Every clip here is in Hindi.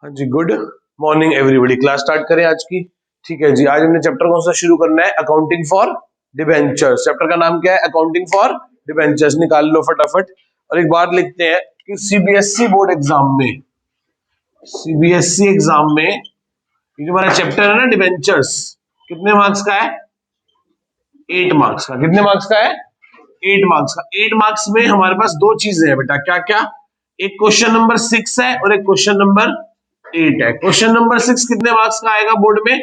हाँ जी, good morning everybody. Class start करें आज की। ठीक है जी, आज हमने चैप्टर कौन सा शुरू करना है? Accounting for debentures. चैप्टर का नाम क्या है? Accounting for debentures. निकाल लो फटाफट। और एक बात लिखते हैं कि सीबीएसई बोर्ड एग्जाम में, सीबीएसई एग्जाम में ये जो हमारा चैप्टर है ना डिबेंचर्स, कितने मार्क्स का है? 8 मार्क्स का। कितने मार्क्स का है? 8 मार्क्स का। 8 मार्क्स में हमारे पास दो चीजें हैं बेटा। क्या क्या? एक क्वेश्चन नंबर 6 है और एक क्वेश्चन नंबर 8 है। क्वेश्चन नंबर 6 कितने मार्क्स का आएगा बोर्ड में?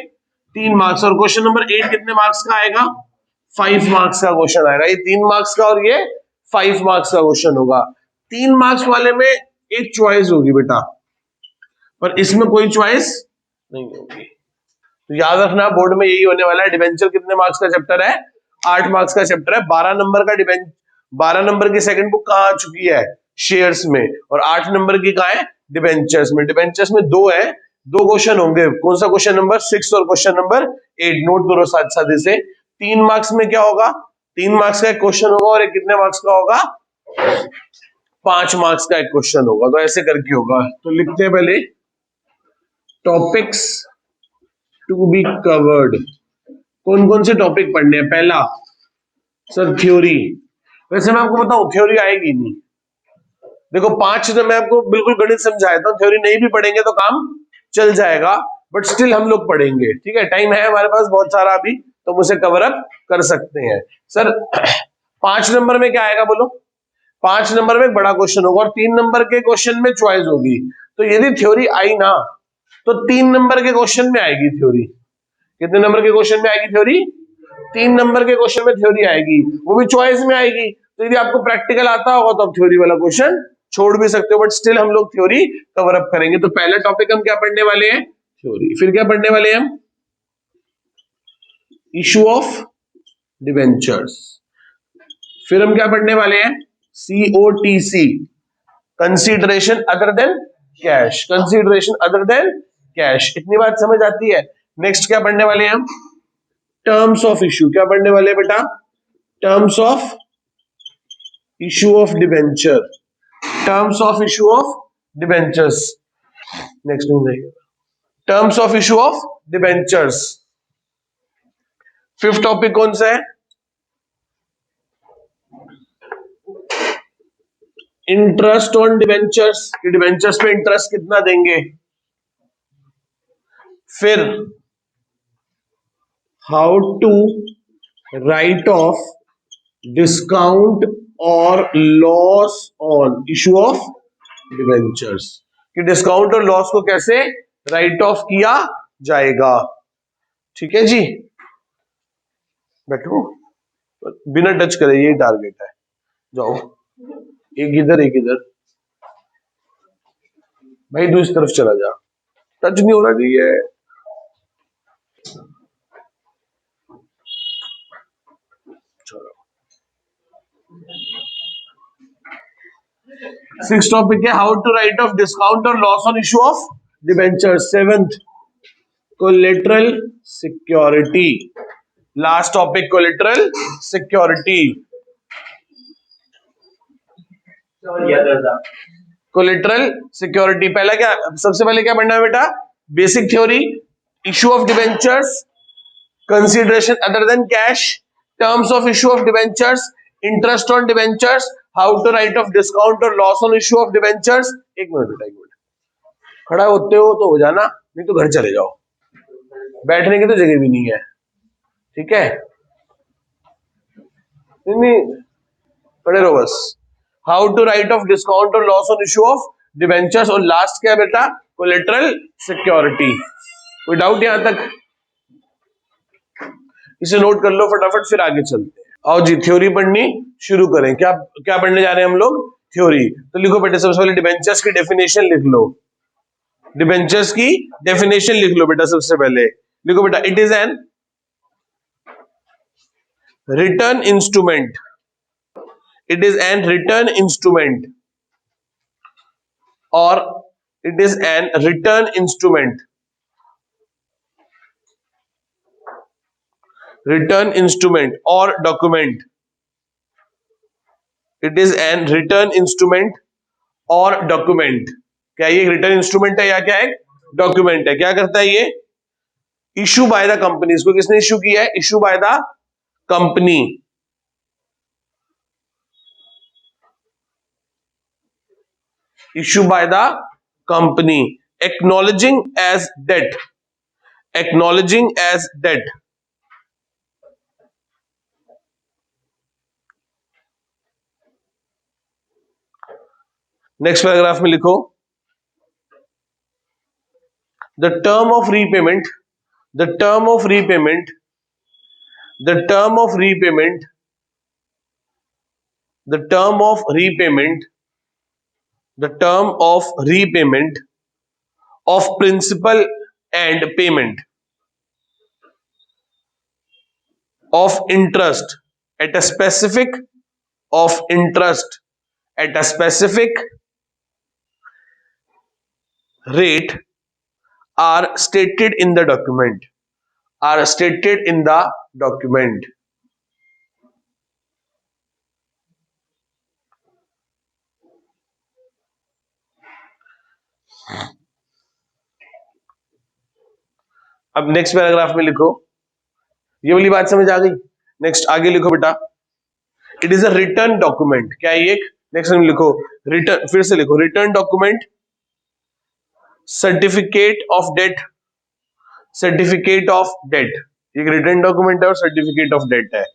3 मार्क्स। और क्वेश्चन नंबर 8 कितने मार्क्स का आएगा? 5 मार्क्स का क्वेश्चन आएगा। ये 3 मार्क्स का और ये 5 मार्क्स का क्वेश्चन होगा। 3 मार्क्स वाले में एक चॉइस होगी बेटा, पर इसमें कोई चॉइस नहीं होगी। तो याद रखना, बोर्ड में यही होने वाला है। डिबेंचर कितने मार्क्स का चैप्टर है? 8 मार्क्स का चैप्टर है। 12 नंबर का डिबेंचर, 12 नंबर की सेकंड बुक कहाँ आ चुकी है? शेयर्स में। और 8 नंबर की कहाँ है? डिबेंचर्स में। डिबेंचर्स में दो है, दो क्वेश्चन होंगे। कौन सा? क्वेश्चन नंबर 6 और क्वेश्चन नंबर 8। नोट करो साथ साथ इसे। 3 मार्क्स में क्या होगा? 3 मार्क्स का एक क्वेश्चन होगा और एक कितने मार्क्स का होगा? 5 मार्क्स का एक क्वेश्चन होगा। तो ऐसे करके होगा। तो लिखते हैं पहले टॉपिक्स टू बी कवर्ड। कौन कौन से टॉपिक पढ़ने हैं? पहला सर थ्योरी। वैसे मैं आपको बताऊं, थ्योरी आएगी नहीं। देखो 5 तो मैं आपको बिल्कुल गणित समझाया था। थ्योरी नहीं भी पढ़ेंगे तो काम चल जाएगा, बट स्टिल हम लोग पढ़ेंगे। ठीक है, टाइम है हमारे पास बहुत सारा अभी, तो मुझे कवर अप कर सकते हैं। सर 5 नंबर में क्या आएगा बोलो? 5 नंबर में एक बड़ा क्वेश्चन होगा और 3 नंबर के क्वेश्चन में चॉइस होगी। तो यदि थ्योरी आई ना, तो 3 नंबर के क्वेश्चन में आएगी थ्योरी। कितने नंबर के क्वेश्चन में आएगी थ्योरी? 3 नंबर के क्वेश्चन में थ्योरी आएगी, वो भी चॉइस में आएगी। तो यदि आपको प्रैक्टिकल आता होगा तो आप थ्योरी वाला क्वेश्चन छोड़ भी सकते हो, बट स्टिल हम लोग थ्योरी कवर अप करेंगे। तो पहला टॉपिक हम क्या पढ़ने वाले हैं? थ्योरी। फिर क्या पढ़ने वाले हैं हम? Issue of debentures. फिर हम क्या पढ़ने वाले हैं? COTC, consideration other than cash. Consideration other than cash. इतनी बात समझ आती है? नेक्स्ट क्या पढ़ने वाले हैं हम? Terms of issue. क्या पढ़ने वाले हैं बेटा? Terms of issue of debenture. Terms of issue of debentures next हो जाएगा। Terms of issue of debentures. Fifth topic कौन सा है? Interest on debentures. डिबेंचर्स पे इंटरेस्ट कितना देंगे। फिर how to write off discount और loss on issue of debentures, कि डिस्काउंट और लॉस को कैसे राइट ऑफ किया जाएगा। ठीक है जी, बैठो, बिना टच करे, यही टारगेट है। जाओ, एक इधर एक इधर। भाई तू इस तरफ चला जा, टच नहीं होना चाहिए। सिक्स टॉपिक है how to write off discount और loss on issue of debenture. Seventh collateral security. Last topic collateral security. Collateral security पहला क्या, सबसे पहले क्या पढ़ना है बेटा? Basic theory, issue of debentures, consideration other than cash, terms of issue of debentures, interest on debentures, how to write off discount और loss on issue of debentures. एक मिनट बेटा, एक मिनट। खड़ा होते हो तो हो जाना, नहीं तो घर चले जाओ, बैठने की तो जगह भी नहीं है। ठीक है, नहीं खड़े रहो बस। How to write off discount और loss on issue of debentures. और लास्ट क्या बेटा? Collateral security. कोई डाउट यहां तक? इसे नोट कर लो फटाफट, फिर आगे चलते हैं। आओ जी, थ्योरी पढ़नी शुरू करें। क्या क्या पढ़ने जा रहे हैं हम लोग? थ्योरी। तो लिखो बेटे, सबसे पहले डिबेंचर्स की डेफिनेशन लिख लो। डिबेंचर्स की डेफिनेशन लिख लो बेटा। सबसे पहले लिखो बेटा, it is an return instrument. It is an return instrument, और it is an return instrument, return instrument or document. It is an return instrument or document. क्या ये रिटर्न इंस्ट्रूमेंट है या क्या है? डॉक्यूमेंट है। क्या करता है ये? Issue by the company. इसको किसने इशू किया है? Issue by the company. Issue by the company, acknowledging as debt, acknowledging as debt. Next paragraph में लिखो, the term of repayment, the term of repayment, the term of repayment, the term of repayment, the term of repayment of principal and payment of interest at a specific, of interest at a specific rate are stated in the document, are stated in the document। अब नेक्स्ट पैराग्राफ में लिखो, ये वाली बात समझ आ गई? नेक्स्ट आगे लिखो बेटा, it is a return document. क्या है ये? नेक्स्ट में लिखो रिटर्न, फिर से लिखो return document, certificate of debt, certificate of debt. एक रिटर्न डॉक्यूमेंट है और सर्टिफिकेट ऑफ डेट है।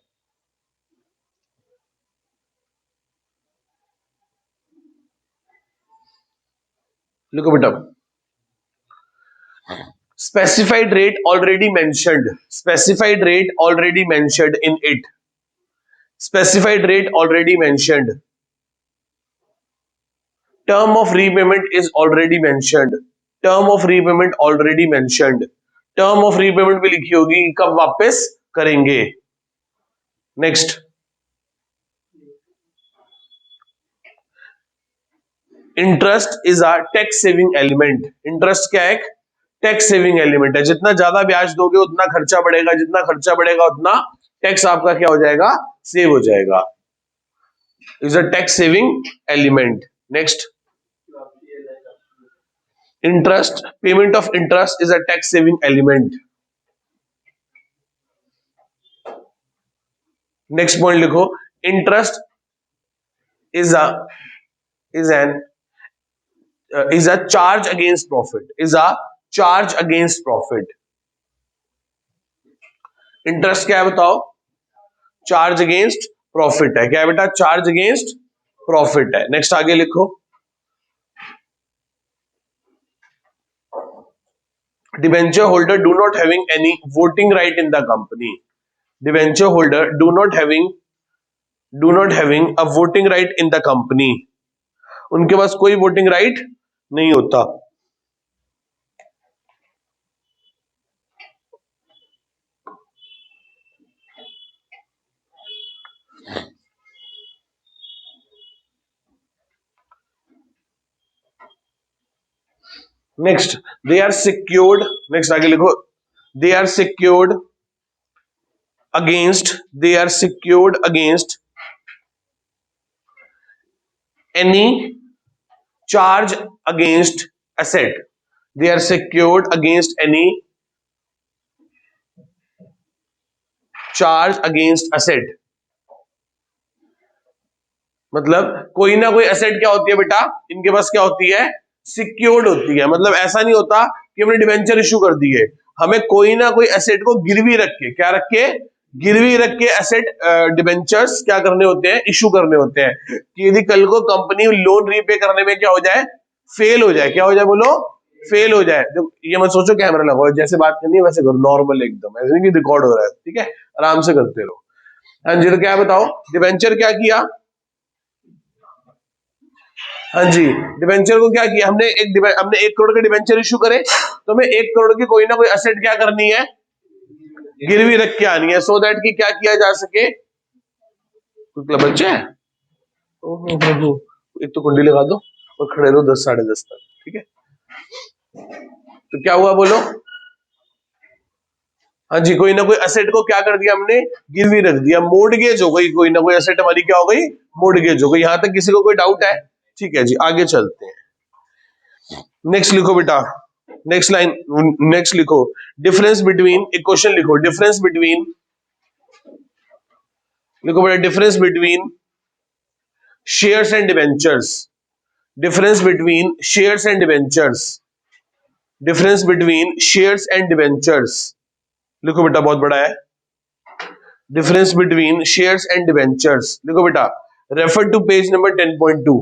लिखो बेटा, specified rate already mentioned, specified rate already mentioned in it, specified rate already mentioned, term of repayment is already mentioned, term of repayment already mentioned, term of repayment भी लिखी होगी कब वापस करेंगे। Next, interest is a tax saving element. Interest क्या है? टैक्स सेविंग एलिमेंट है। जितना ज्यादा ब्याज दोगे उतना खर्चा बढ़ेगा, जितना खर्चा बढ़ेगा उतना टैक्स आपका क्या हो जाएगा? सेव हो जाएगा। Is a tax saving element. Next, interest, payment of interest is a tax saving element. Next point लिखो, interest is an is a charge against profit, is a charge against profit। Interest क्या है बताओ? चार्ज अगेंस्ट प्रॉफिट है। क्या है बेटा? चार्ज अगेंस्ट प्रॉफिट है। नेक्स्ट आगे लिखो, debenture holder do not having any voting right in the company, debenture holder do not having a voting right in the company, उनके पास कोई वोटिंग राइट नहीं होता। Next, they are secured, next आगे लिखो, they are secured against, they are secured against any charge against asset, they are secured against any charge against asset। मतलब कोई ना कोई एसेट क्या होती है बेटा इनके पास? क्या होती है? सिक्योर्ड होती है। मतलब ऐसा नहीं होता कि हमने डिवेंचर इशू कर दिए, हमें कोई ना कोई एसेट को गिरवी रख के, क्या रख के? गिरवी रख के एसेट डिबेंचर्स क्या करने होते हैं? इशू करने होते हैं कि यदि कल को कंपनी लोन रीपे करने में क्या हो जाए? फेल हो जाए। क्या हो जाए बोलो? फेल हो जाए। तो ये मत सोचो कैमरा लगाओ, जैसे बात करनी है वैसे करो, नॉर्मल एकदम, ऐसे नहीं कि रिकॉर्ड हो रहा है, ठीक है? आराम से करते रहो। हाँ जी, तो क्या बताओ, डिबेंचर क्या किया? हाँ जी, डिबेंचर को क्या किया हमने? हमने 1 करोड़ के डिबेंचर इशू करे, तो हमें 1 करोड़ की कोई ना कोई एसेट क्या करनी है? गिरवी रख के आनी है, सो दैट कि क्या किया जा सके? बच्चे एक तो कुंडी लगा दो और खड़े रहो 10 साढ़े 10 तक, ठीक है? तो क्या हुआ बोलो? हाँ जी, कोई ना कोई एसेट को क्या कर दिया हमने? गिरवी रख दिया, मोर्टगेज हो गई, कोई ना कोई एसेट हमारी क्या हो गई? मोर्टगेज हो गई। यहां तक किसी को कोई डाउट है? ठीक है जी, आगे चलते हैं। नेक्स्ट लिखो बेटा, नेक्स्ट लाइन, नेक्स्ट लिखो डिफरेंस बिटवीन, एक क्वेश्चन लिखो, डिफरेंस बिटवीन, लिखो बेटा difference between shares and debentures, difference between shares and debentures, difference between shares and debentures, लिखो बेटा बहुत बड़ा है, difference between shares and debentures, लिखो बेटा, refer to page number 10.2,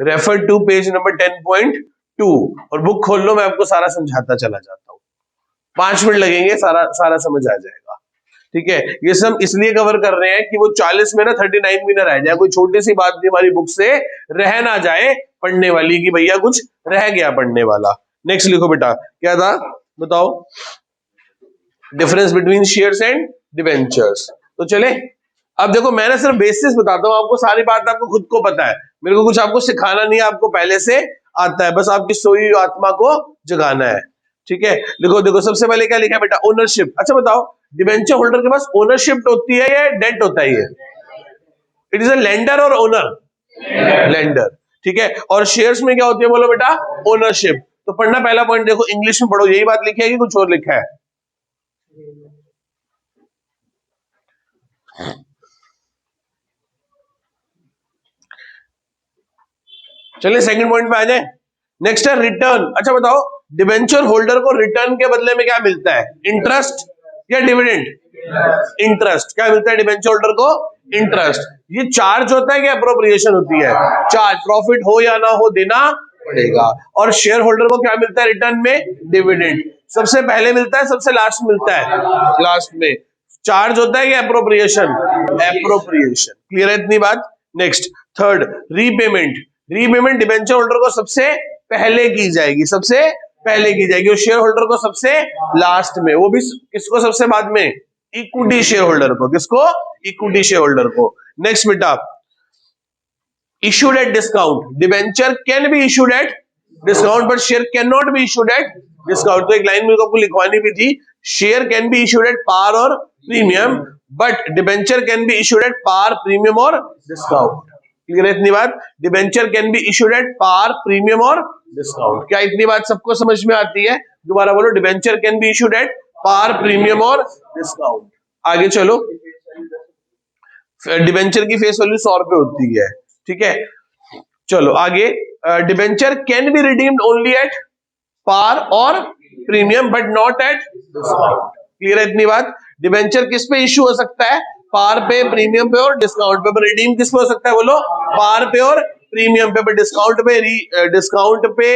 refer to page number 10.2 और बुक खोल लो, मैं आपको सारा समझाता चला जाता हूं, 5 मिनट लगेंगे, सारा सारा समझ आ जाएगा। ठीक है, ये सब इसलिए कवर कर रहे हैं कि वो 40 में ना 39 भी ना रह जाए, कोई छोटी सी बात भी हमारी बुक से रह ना जाए पढ़ने वाली कि भैया कुछ रह गया पढ़ने वाला। नेक्स्ट लिखो बेटा, क्या था बताओ, difference between shares and debentures. तो चले, अब देखो मैं ना सिर्फ बेसिस बताता हूं आपको, सारी बात आपको खुद को पता है, मेरे को कुछ आपको सिखाना नहीं है, आपको पहले से आता है, बस आपकी सोई हुई आत्मा को जगाना है। ठीक है, लिखो, देखो सबसे पहले क्या लिखा है बेटा, ओनरशिप। अच्छा बताओ, डिवेंचर होल्डर के पास ओनरशिप होती है या डेट होता है? इट इज अ लेंडर और ओनर, लेंडर। ठीक है, और शेयर्स में क्या होती है बोलो बेटा, ओनरशिप। तो पढ़ना पहला पॉइंट देखो, इंग्लिश में पढ़ो, यही बात लिखी है कि कुछ और लिखा है? चलिए सेकंड पॉइंट पे आ जाए। नेक्स्ट है रिटर्न। अच्छा बताओ, डिवेंचर होल्डर को रिटर्न के बदले में क्या मिलता है, इंटरेस्ट या डिविडेंड? इंटरेस्ट। क्या मिलता है डिवेंचर होल्डर को? इंटरेस्ट। ये चार्ज होता है कि अप्रोप्रिएशन होती है? चार्ज। प्रॉफिट हो या ना हो देना पड़ेगा। और शेयर होल्डर को क्या मिलता है रिटर्न में? डिविडेंड। सबसे पहले मिलता है, सबसे लास्ट मिलता है? लास्ट में। चार्ज होता है कि अप्रोप्रिएशन? एप्रोप्रिएशन। क्लियर है इतनी बात? Next third, repayment. Repayment debenture holder को सबसे पहले की जाएगी, सबसे पहले की जाएगी, और शेयर होल्डर को सबसे लास्ट में। वो भी किसको सबसे बाद में? इक्विटी शेयर होल्डर को। किसको? इक्विटी शेयर होल्डर को। नेक्स्ट बेटा, issued at discount. Debenture can be issued at discount, but share cannot be issued at discount. तो एक लाइन मेरे को आपको लिखवानी भी थी, share can be issued at par और premium, but debenture can be issued at par, premium और discount. क्लियर है इतनी बात? Debenture can be issued at par, premium और डिस्काउंट। क्या इतनी बात सबको समझ में आती है? दोबारा बोलो, debenture can be issued at par, premium और डिस्काउंट। आगे चलो, डिबेंचर की फेस वैल्यू 100 रुपए होती है। ठीक है, चलो आगे, debenture can be redeemed only at par और premium but not at discount. Clear है इतनी बात? डिबेंचर किस पे इश्यू हो सकता है? पार पे, प्रीमियम पे और डिस्काउंट पे। रिडीम किस पे हो सकता है बोलो? पार पे और प्रीमियम पे, डिस्काउंट पे, डिस्काउंट पे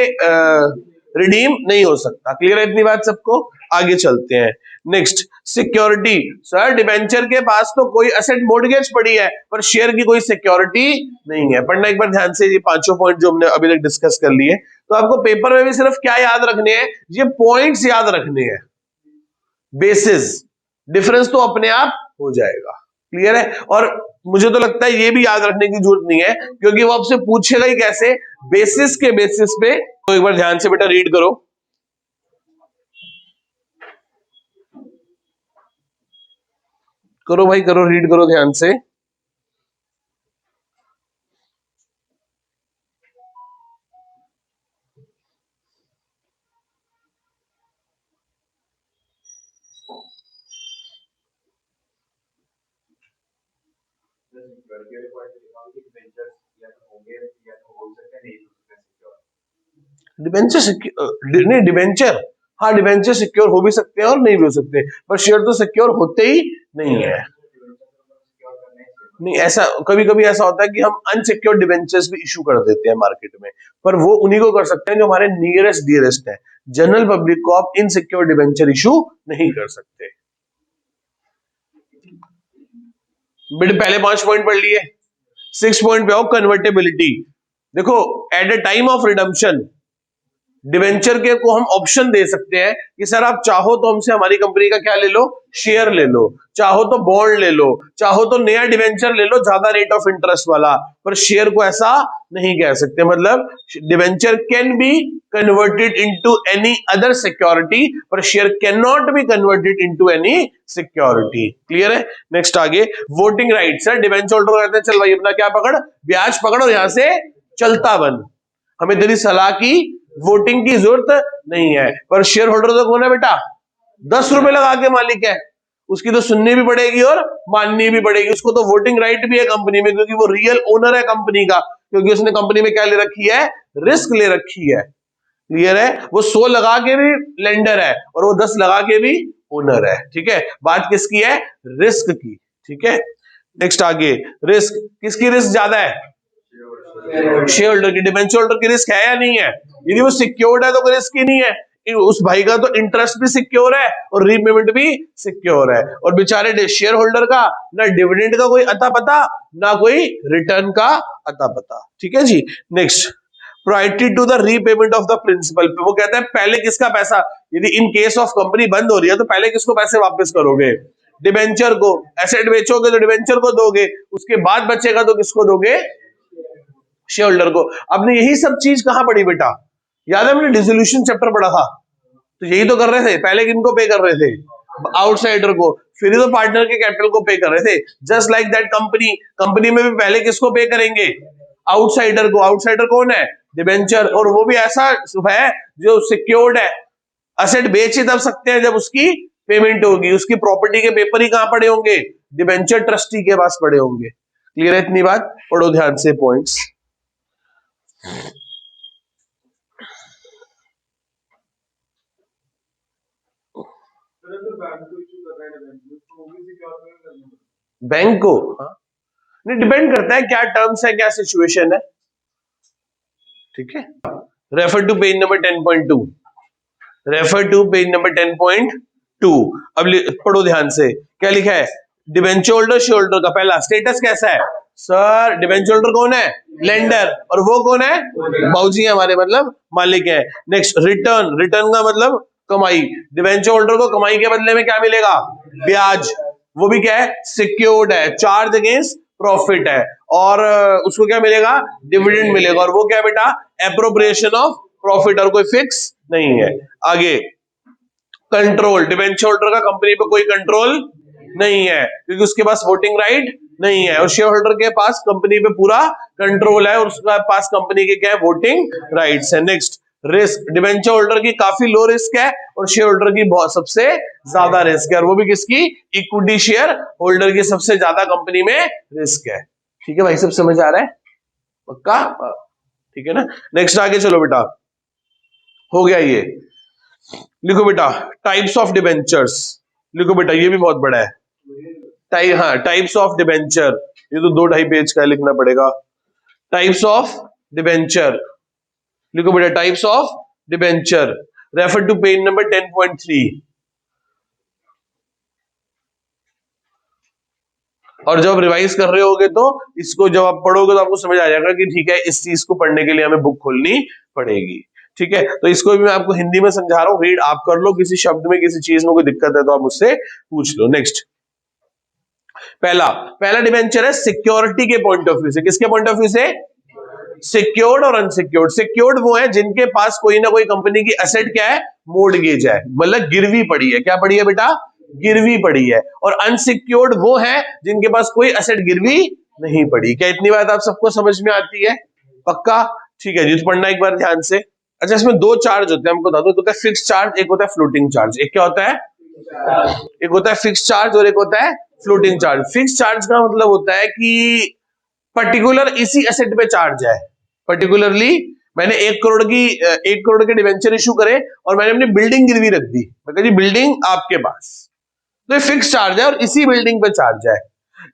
रिडीम नहीं हो सकता। क्लियर है इतनी बात सबको? आगे चलते हैं। Next, security. सर डिबेंचर के पास तो कोई एसेट मोर्टगेज पड़ी है, पर शेयर की कोई सिक्योरिटी नहीं है। पढ़ना एक बार ध्यान से, ये पांचों पॉइंट जो हमने अभी तक डिस्कस कर लिए। तो आपको पेपर में भी सिर्फ क्या याद रखने हैं? ये पॉइंट्स याद रखने हैं, बेसिस। डिफरेंस तो अपने आप हो जाएगा। क्लियर है? और मुझे तो लगता है ये भी याद रखने की जरूरत नहीं है, क्योंकि वो आपसे पूछेगा ही कैसे, बेसिस के बेसिस पे। तो एक बार ध्यान से बेटा रीड करो, करो भाई करो, रीड करो ध्यान से। डिबेंचर नहीं, डिबेंचर, हाँ डिबेंचर सिक्योर हो भी सकते हैं और नहीं भी हो सकते, पर शेयर तो सिक्योर होते ही नहीं है। नहीं, ऐसा कभी कभी ऐसा होता है कि हम अनसिक्योर डिबेंचर्स भी इशू कर देते हैं मार्केट में, पर वो उन्हीं को कर सकते हैं जो हमारे नियरेस्ट डियरेस्ट है। जनरल पब्लिक को आप इनसिक्योर डिबेंचर इशू नहीं कर सकते। बेटे पहले 5 पॉइंट पढ़ लिए, 6 पॉइंट पे आओ, कन्वर्टेबिलिटी। देखो, at the time of redemption debenture के को हम ऑप्शन दे सकते हैं कि सर आप चाहो तो हमसे हमारी कंपनी का क्या ले लो, शेयर ले लो, चाहो तो बॉन्ड ले लो, चाहो तो नया डिवेंचर ले लो ज्यादा रेट ऑफ इंटरेस्ट वाला, पर शेयर को ऐसा नहीं कह सकते। मतलब debenture can be converted into any other security, पर share can not be converted into any security. Clear है? नेक्स्ट आगे, voting right. Sir debenture holder कहते हैं चल भाई अपना क्या पकड़, ब्याज पकड़ और यहां से चलता बन, हमें तेरी सलाह की वोटिंग की जरूरत नहीं है। पर शेयर होल्डर तो कौन है बेटा? 10 रुपए लगा के मालिक है, उसकी तो सुननी भी पड़ेगी और माननी भी पड़ेगी। उसको तो वोटिंग राइट भी है कंपनी में, क्योंकि वो रियल ओनर है कंपनी का, क्योंकि उसने कंपनी में क्या ले रखी है? रिस्क ले रखी है। क्लियर है? वो 100 लगा के भी लेंडर है और वो 10 लगा के भी ओनर है। ठीक है, बात किसकी है? रिस्क की। ठीक है, नेक्स्ट आगे, रिस्क किसकी रिस्क ज्यादा है? शेयर होल्डर की। डिबेंचर होल्डर की रिस्क है या नहीं है? यदि वो सिक्योर्ड है तो कोई रिस्क ही नहीं है। उस भाई का तो इंटरेस्ट भी सिक्योर है और रीपेमेंट भी सिक्योर है, और बेचारे शेयर होल्डर का ना डिविडेंड का कोई अता पता, ना कोई रिटर्न का अता पता। ठीक है जी, next, priority to the repayment of the principal. वो कहता है पहले किसका पैसा, यदि इन केस ऑफ कंपनी बंद हो रही है तो पहले किसको पैसे वापस करोगे? डिबेंचर को। एसेट बेचोगे तो डिबेंचर को दोगे, उसके बाद बचेगा तो किसको दोगे? शेयर होल्डर को। आपने यही सब चीज कहां पढ़ी बेटा? याद है, हमने डिसोल्यूशन चैप्टर पढ़ा था, तो यही तो कर रहे थे। पहले किनको पे कर रहे थे? आउटसाइडर को, फिर तो पार्टनर के कैपिटल को पे कर रहे थे। जस्ट लाइक दैट कंपनी में भी पहले किसको पे करेंगे? आउटसाइडर को। आउटसाइडर कौन है? डिबेंचर। और वो भी ऐसा है जो सिक्योर्ड है, असेट बेच ही तब सकते हैं जब उसकी पेमेंट होगी। उसकी प्रॉपर्टी के पेपर ही कहां पड़े होंगे? डिबेंचर ट्रस्टी के पास पड़े होंगे। क्लियर है इतनी बात? पढ़ो ध्यान से पॉइंट्स। बैंक को नहीं, डिपेंड करता है क्या टर्म्स है, क्या सिचुएशन है। ठीक है, refer to page number 10.2। Refer to page number 10.2। अब पढ़ो ध्यान से, क्या लिखा है? डिबेंचर होल्डर, शेयर होल्डर का पहला स्टेटस कैसा है? सर, डिबेंचर होल्डर कौन है? लेंडर। और वो कौन है? बाबूजी हमारे, मतलब मालिक है। Next, return. रिटर्न का मतलब कमाई। डिबेंचर होल्डर को कमाई के बदले में क्या मिलेगा? ब्याज। वो भी क्या है? सिक्योर्ड है, चार्ज अगेंस्ट प्रॉफिट है। और उसको क्या मिलेगा? डिविडेंड मिलेगा। और वो क्या है बेटा? एप्रोप्रिएशन ऑफ प्रॉफिट, और कोई फिक्स नहीं है। आगे, कंट्रोल। डिबेंचर होल्डर का कंपनी पे कोई कंट्रोल नहीं है, क्योंकि उसके पास वोटिंग राइट नहीं है। और शेयर होल्डर के पास कंपनी पे पूरा कंट्रोल है और उसके पास कंपनी के क्या है? वोटिंग राइट्स है। Next, risk. डिबेंचर होल्डर की काफी लो रिस्क है और शेयर होल्डर की बहुत सबसे ज्यादा रिस्क है, और वो भी किसकी? इक्विटी शेयर होल्डर की सबसे ज्यादा कंपनी में रिस्क है। ठीक है भाई, सब समझ आ रहा है? पक्का? ठीक है ना। नेक्स्ट आगे चलो बेटा, हो गया ये। लिखो बेटा, टाइप्स ऑफ डिबेंचर्स। लिखो बेटा, ये भी बहुत बड़ा है। टाइप्स ऑफ डिबेंचर, ये तो 2-2.5 पेज का लिखना पड़ेगा। टाइप्स ऑफ डिबेंचर, लिखो बेटा, types of debenture. Refer to page number 10.3। और जब रिवाइज कर रहे होगे तो इसको जब आप पढ़ोगे तो आपको समझ आ जाएगा कि ठीक है, इस चीज को पढ़ने के लिए हमें बुक खोलनी पड़ेगी। ठीक है, तो इसको भी मैं आपको हिंदी में समझा रहा हूँ, रीड आप कर लो। किसी शब्द में, किसी चीज में कोई दिक्कत है तो आप मुझसे पूछ लो। नेक्स्ट, पहला डिबेंचर है सिक्योरिटी के पॉइंट ऑफ व्यू से। किसके पॉइंट ऑफ व्यू से? सिक्योर्ड और अनसिक्योर्ड। सिक्योर्ड वो है जिनके पास कोई ना कोई कंपनी की एसेट क्या है? मोर्टगेज है, मतलब गिरवी पड़ी है। क्या पड़ी है बेटा? गिरवी पड़ी है। और अनसिक्योर्ड वो है जिनके पास कोई एसेट गिरवी नहीं पड़ी। क्या इतनी बात आप सबको समझ में आती है? पक्का? ठीक है जी, तो पढ़ना एक बार ध्यान से। अच्छा, इसमें 2 चार्ज होते हैं, हमको बता दो। एक होता है फिक्स चार्ज, एक होता है फ्लोटिंग चार्ज। एक क्या होता है? एक होता है फिक्स चार्ज और एक होता है फ्लोटिंग चार्ज। फिक्स चार्ज का मतलब होता है कि पर्टिकुलर इसी एसेट पे चार्ज है। पर्टिकुलरली मैंने 1 करोड़ के डिवेंचर इशू करे और मैंने अपनी बिल्डिंग गिरवी रख दी, मैं कह जी बिल्डिंग आपके पास, तो ये फिक्स चार्ज है और इसी बिल्डिंग पे चार्ज है।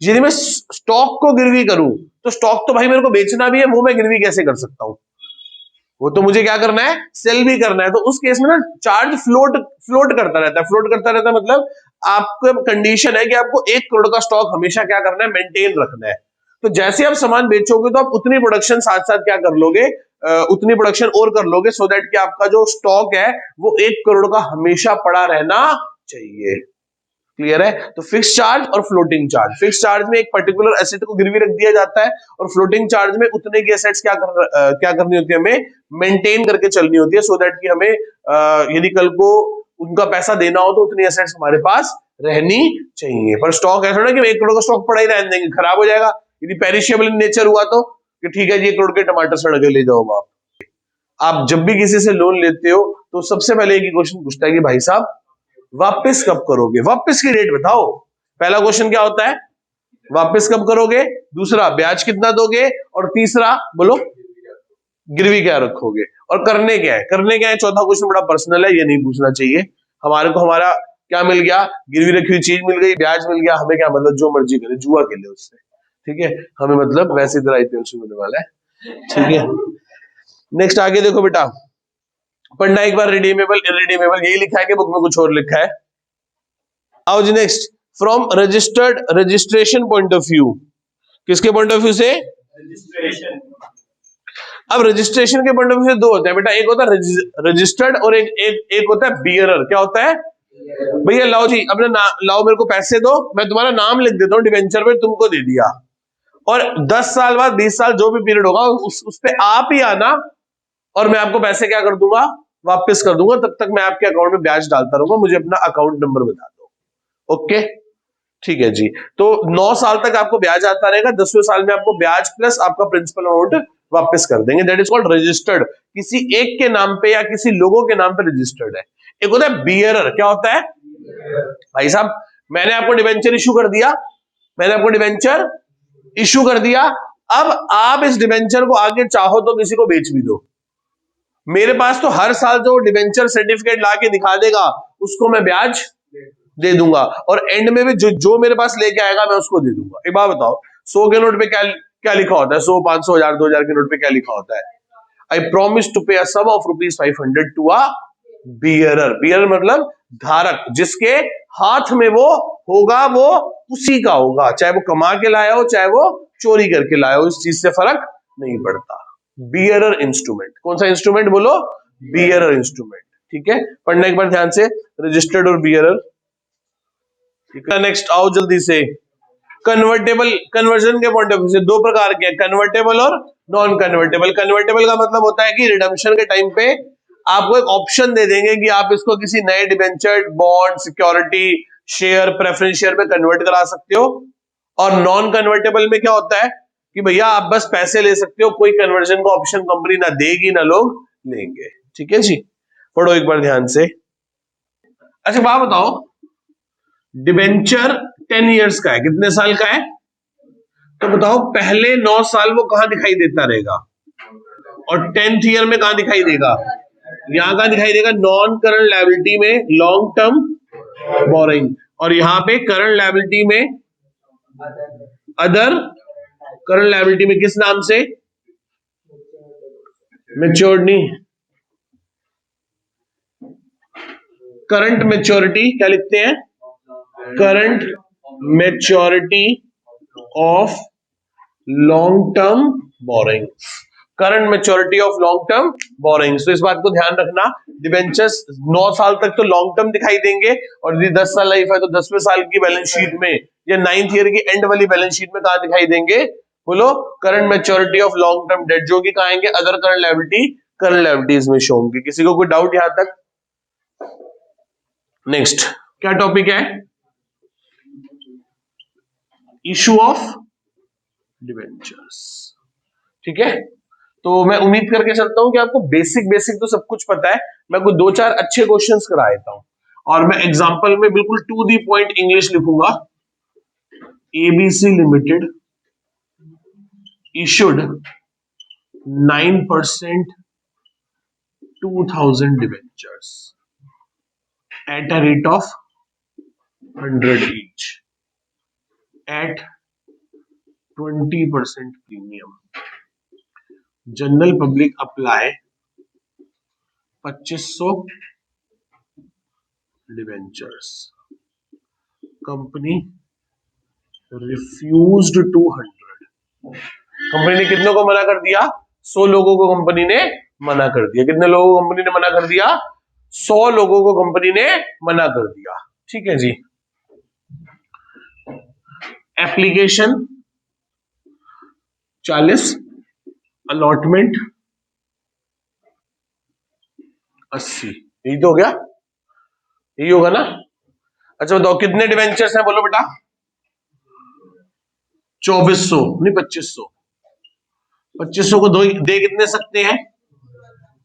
यदि मैं स्टॉक को गिरवी करूं तो स्टॉक तो भाई मेरे को बेचना भी है, वो मैं गिरवी कैसे कर सकता हूं? वो तो मुझे क्या करना है? सेल भी करना है। तो उस केस में ना चार्ज फ्लोट करता रहता है। फ्लोट करता रहता है मतलब आपको कंडीशन है कि आपको 1 करोड़ का स्टॉक हमेशा क्या करना है? मेंटेन रखना है। तो जैसे आप सामान बेचोगे तो आप उतनी प्रोडक्शन साथ साथ क्या कर लोगे? उतनी प्रोडक्शन और कर लोगे, सो दैट कि आपका जो स्टॉक है वो 1 करोड़ का हमेशा पड़ा रहना चाहिए। क्लियर है? तो फिक्स चार्ज और फ्लोटिंग चार्ज। फिक्स चार्ज में एक पर्टिकुलर एसेट को गिरवी रख दिया जाता है और फ्लोटिंग चार्ज में उतने की एसेट्स क्या करनी होती है? हमें मेंटेन करके चलनी होती है, सो दैट कि हमें यदि कल को उनका पैसा देना हो तो उतनी एसेट्स हमारे पास रहनी चाहिए। पर स्टॉक ऐसा ना कि 1 करोड़ का स्टॉक पड़ा ही रहने देंगे, खराब हो जाएगा। यदि पेरिशेबल इन नेचर हुआ तो कि ठीक है जी 1 करोड़ के टमाटर सड़ के ले जाओ आप, आप जब भी किसी से लोन लेते हो तो सबसे पहले एक ही क्वेश्चन पूछता है कि भाई साहब वापस कब करोगे, वापस की डेट बताओ। पहला क्वेश्चन क्या होता है, वापस कब करोगे, दूसरा ब्याज कितना दोगे, और तीसरा बोलो गिरवी क्या रखोगे, और करने क्या है, करने क्या है। चौथा क्वेश्चन बड़ा पर्सनल है, ये नहीं पूछना चाहिए। हमारे को हमारा क्या मिल गया, गिरवी रखी हुई चीज मिल गई, ब्याज मिल गया, हमें क्या मतलब जो मर्जी करे, जुआ खेले उससे, ठीक है। हमें मतलब वैसे तरह आईपीएल शुरू होने वाला है, ठीक है। नेक्स्ट आगे देखो बेटा, पढ़ना एक बार, रिडीमेबल इरिडीमेबल यही लिखा है कि बुक में कुछ और लिखा है। आओ जी next, from registered registration point of view, किसके पॉइंट ऑफ व्यू से, रजिस्ट्रेशन। अब रजिस्ट्रेशन के पॉइंट ऑफ व्यू से दो होते हैं बेटा, एक होता है रजिस्टर्ड और एक होता है बियरर। क्या होता है, भैया लाओ जी अपने लाओ मेरे को पैसे दो, मैं तुम्हारा नाम लिख देता हूँ डिवेंचर पे, तुमको दे दिया, और 10 साल बाद 20 साल जो भी पीरियड होगा उस पे आप ही आना, और मैं आपको पैसे क्या कर दूंगा, वापस कर दूंगा। तब तक मैं आपके अकाउंट में ब्याज डालता रहूंगा, मुझे अपना अकाउंट नंबर बता दो। ओके, ठीक है जी। तो 9 साल तक आपको ब्याज आता रहेगा, 10वें साल में आपको ब्याज प्लस आपका प्रिंसिपल अमाउंट वापस कर देंगे। दैट इज कॉल्ड रजिस्टर्ड, किसी एक के नाम पे या किसी लोगों के नाम पे रजिस्टर्ड है। एक होता है बियरर। क्या होता है, भाई साहब मैंने आपको डिवेंचर इशू कर दिया, मैंने आपको डिवेंचर इशू कर दिया, अब आप इस डिवेंचर को आगे चाहो तो किसी को बेच भी दो। मेरे पास तो हर साल जो डिवेंचर सर्टिफिकेट लाके दिखा देगा उसको मैं ब्याज दे दूंगा, और एंड में भी जो मेरे पास लेके आएगा मैं उसको दे दूंगा। एक बात बताओ, 100 के नोट पे क्या क्या लिखा होता है, 100, 500, 1000, 2000 के नोट पे क्या लिखा होता है, आई promise to pay a sum of ₹500 to a bearer. Bearer मतलब धारक, जिसके हाथ में वो होगा वो उसी का होगा, चाहे वो कमा के लाया हो चाहे वो चोरी करके लाया हो, इस चीज से फर्क नहीं पड़ता। बियरर इंस्ट्रूमेंट, कौन सा इंस्ट्रूमेंट बोलो, बियरर इंस्ट्रूमेंट, ठीक है। पढ़ना एक बार ध्यान से, रजिस्टर्ड और बियरर। नेक्स्ट आओ जल्दी से, कन्वर्टेबल, कन्वर्जन के पॉइंट ऑफ व्यू से दो प्रकार के, कन्वर्टेबल और नॉन कन्वर्टेबल। कन्वर्टेबल का मतलब होता है कि रिडम्पशन के टाइम पे आपको एक ऑप्शन दे देंगे कि आप इसको किसी नए debenture, bond, security, share, preference share में कन्वर्ट करा सकते हो। और नॉन कन्वर्टेबल में क्या होता है कि भैया आप बस पैसे ले सकते हो, कोई कन्वर्जन का ऑप्शन कंपनी ना देगी ना लोग लेंगे, ठीक है जी। पढ़ो एक बार ध्यान से। अच्छा बात बताओ, डिबेंचर 10 इयर्स का है, कितने साल का है, तो बताओ पहले 9 साल वो कहां दिखाई देता रहेगा, और 10th ईयर में कहां दिखाई देगा, यहां कहां दिखाई देगा, नॉन करंट लायबिलिटी में, लॉन्ग टर्म बोरिंग, और यहां पे करंट लायबिलिटी में, अदर करंट लायबिलिटी में, किस नाम से, मेच्योर्ड नहीं, करंट मेच्योरिटी, क्या लिखते हैं, current maturity of long term borrowing, current maturity of long term borrowing. तो इस बात को ध्यान रखना, डिबेंचर्स 9 साल तक तो लॉन्ग टर्म दिखाई देंगे, और यदि 10 साल लाइफ है तो 10वें साल की बैलेंस शीट में या 9th ईयर की एंड वाली बैलेंस शीट में कहां दिखाई देंगे, बोलो current maturity of long term debt, जो कि कहां आएंगे, other current liability, current liabilities में शो होंगे। किसी को कोई डाउट यहां तक? नेक्स्ट क्या टॉपिक है, इशू ऑफ डिबेंचर्स, ठीक है। तो मैं उम्मीद करके चलता हूं कि आपको बेसिक बेसिक तो सब कुछ पता है। मैं आपको 2-4 अच्छे क्वेश्चंस करा देता हूं, और मैं एग्जांपल में बिल्कुल टू दी पॉइंट इंग्लिश लिखूंगा। ABC limited issued 9% 2000 debentures at a rate of 100 each at 20% premium. General public apply 2500 debentures, company refused 200। Company ने कितनों को मना कर दिया, 100 लोगों को कंपनी ने मना कर दिया। कितने लोगों को कंपनी ने मना कर दिया, 100 लोगों को कंपनी ने मना कर दिया, ठीक है जी। एप्लीकेशन 40, अलॉटमेंट 80, यही तो हो गया, यही होगा ना। अच्छा बताओ कितने डिवेंचर्स हैं, बोलो बेटा, 2400 नहीं 2500। 2500 को दो दे कितने सकते हैं,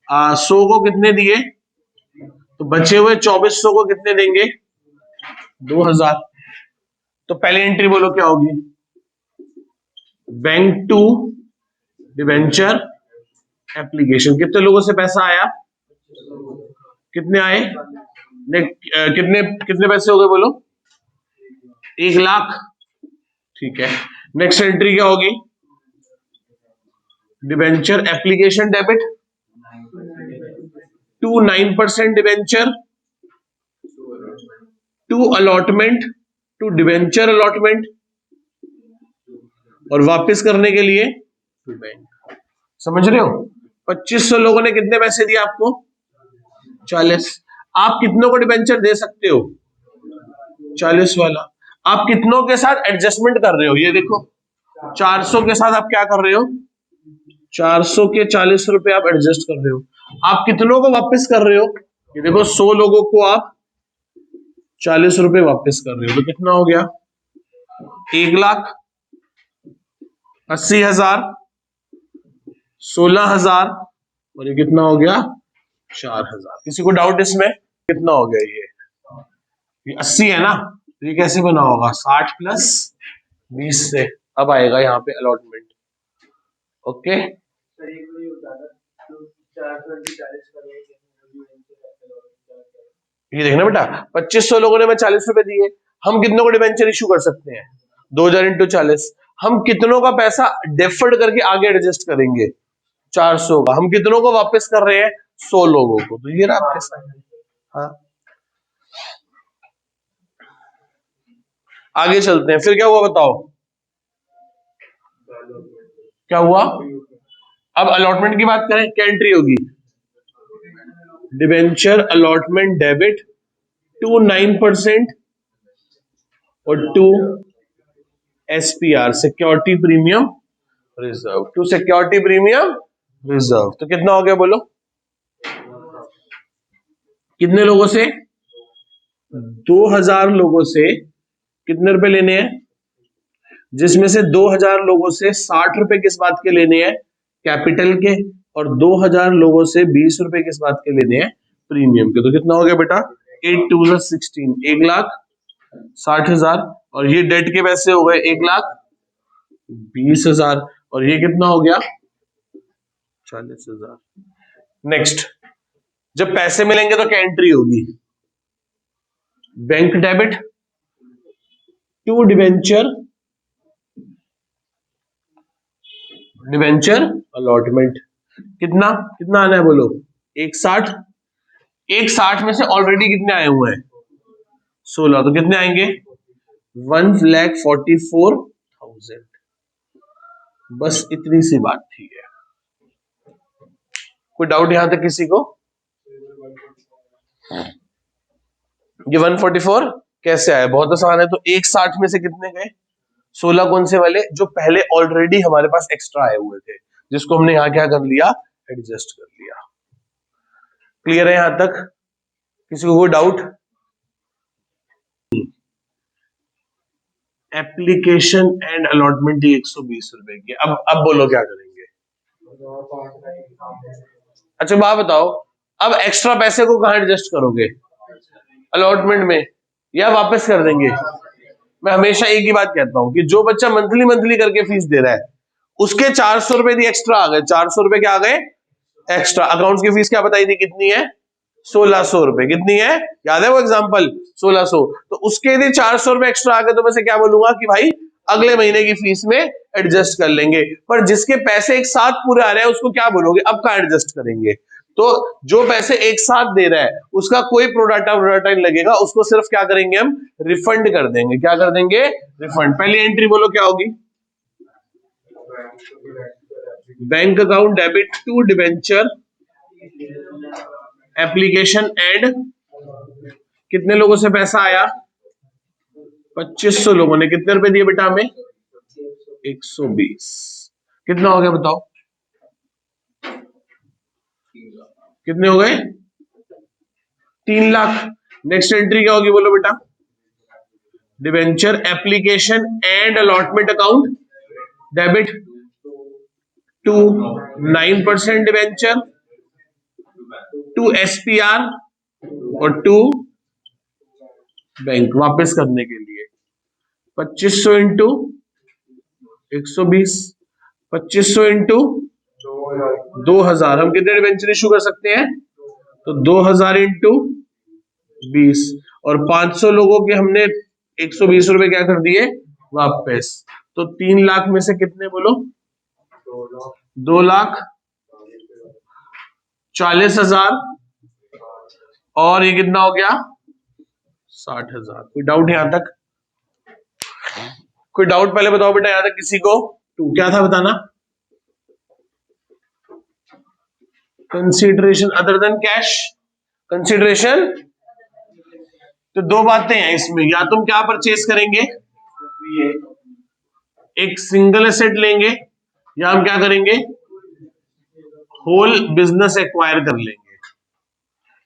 100 को कितने दिए, तो बचे हुए 2400 को कितने देंगे, 2000। तो पहली एंट्री बोलो क्या होगी, बैंक टू डिवेंचर एप्लीकेशन। कितने लोगों से पैसा आया, कितने आए, कितने कितने पैसे हो गए बोलो, 1,00,000। ठीक है, नेक्स्ट एंट्री क्या होगी, debenture application debit to 9% debenture to allotment to debenture allotment, और वापस करने के लिए टू बैंक। समझ रहे हो, 2500 लोगों ने कितने पैसे दिए आपको, 40। आप कितनों को डिवेंचर दे सकते हो, 40 वाला। आप कितनों के साथ एडजस्टमेंट कर रहे हो, ये देखो 400 के साथ आप क्या कर रहे हो, 400 के 40 रुपए आप एडजस्ट कर रहे हो। आप कितनों को वापस कर रहे हो, ये देखो 100 लोगों को आप 40 रुपए वापस कर रहे हो, तो कितना हो गया, 1,80,000, 16,000, और ये कितना हो गया, 4,000। किसी को डाउट इसमें, कितना हो गया ये 80 है ना, तो ये कैसे बना होगा, 60 प्लस 20 से अब आएगा यहाँ पे अलॉटमेंट। ओके, ये देखना बेटा, 2500 लोगों ने मैं 40 रुपए दिए, हम कितनों को डिवेंचर इशू कर सकते हैं, 2000 इंटू 40। हम कितनों का पैसा डेफर्ड करके आगे एडजस्ट करेंगे, 400 का। हम कितनों को वापस कर रहे हैं, 100 लोगों को। तो ये रहा पैसा। हाँ, आगे चलते हैं, फिर क्या हुआ बताओ, क्या हुआ। अब अलॉटमेंट की बात करें, क्या एंट्री होगी, डिवेंचर अलॉटमेंट डेबिट टू 9% और to SPR security premium reserve, to security premium reserve. तो कितना हो गया बोलो, कितने लोगों से, 2000 लोगों से कितने रुपए लेने हैं, जिसमें से 2000 लोगों से 60 रुपए किस बात के लेने हैं, कैपिटल के, और 2000 लोगों से 20 रुपए किस बात के लेने हैं, प्रीमियम के। तो कितना हो गया बेटा, 8 2 16, 1,60,000, और ये डेट के पैसे हो गए 1,20,000, और ये कितना हो गया, 40,000। नेक्स्ट, जब पैसे मिलेंगे तो क्या एंट्री होगी, bank debit to debenture allotment. कितना कितना आना है बोलो, 160। 160 में से ऑलरेडी कितने आए हुए हैं, 16, तो कितने आएंगे, 1,44,000। बस इतनी सी बात थी है। कोई डाउट यहां तक किसी को, ये 144 कैसे आया, बहुत आसान है। तो 160 में से कितने गए, 16 कौन से वाले, जो पहले ऑलरेडी हमारे पास एक्स्ट्रा आए हुए थे, जिसको हमने यहां क्या कर लिया, एडजस्ट कर लिया। क्लियर है यहां तक, किसी को कोई डाउट। एप्लीकेशन एंड अलॉटमेंट 120 रुपए की। अब बोलो क्या करेंगे, अच्छा बात बताओ, अब एक्स्ट्रा पैसे को कहां एडजस्ट करोगे, अलॉटमेंट में, या वापस कर देंगे। मैं हमेशा एक ही बात कहता हूं कि जो बच्चा मंथली मंथली करके फीस दे रहा है, उसके 400 रुपए दी एक्स्ट्रा आ गए, 400 रुपए क्या आ गए एक्स्ट्रा। अकाउंट्स की फीस क्या बताई थी, कितनी है, 1600 रुपए। कितनी है, याद है वो एग्जांपल, 1600। तो उसके यदि 400 रुपए एक्स्ट्रा आ गए, तो मैं से क्या बोलूंगा कि भाई अगले महीने की फीस में एडजस्ट कर लेंगे। पर जिसके पैसे एक साथ पूरे आ रहे हैं, उसको क्या बोलोगे, अब कहां एडजस्ट करेंगे। तो जो पैसे एक साथ दे रहा है, उसका कोई प्रोडाटा नहीं लगेगा, उसको सिर्फ क्या करेंगे, हम रिफंड कर देंगे। क्या कर देंगे, रिफंड। पहली एंट्री बोलो क्या होगी, bank account debit to debenture application and, कितने लोगों से पैसा आया, 2500 लोगों ने कितने रुपए दिए बेटा हमें, 120। कितना हो गया बताओ, कितने हो गए, 3,00,000। नेक्स्ट एंट्री क्या होगी बोलो बेटा, debenture application and allotment account debit to 9% debenture to SPR और टू बैंक वापस करने के लिए 2500 इंटू 120, 2500 इंटू 2000। हम कितने डिबेंचर इशू कर सकते हैं? तो 2000 इंटू 20 और 500 लोगों के हमने 120 रुपए क्या कर दिए वापस। तो 3 लाख में से कितने बोलो? 2,40,000 और ये कितना हो गया? 60,000। कोई डाउट यहां तक? कोई डाउट पहले बताओ बेटा यहां तक किसी को? टू क्या था बताना? Consideration other than cash. Consideration तो दो बातें हैं इसमें, या तुम क्या परचेज करेंगे, एक सिंगल एसेट लेंगे, या हम क्या करेंगे होल बिजनेस एक्वायर कर लेंगे।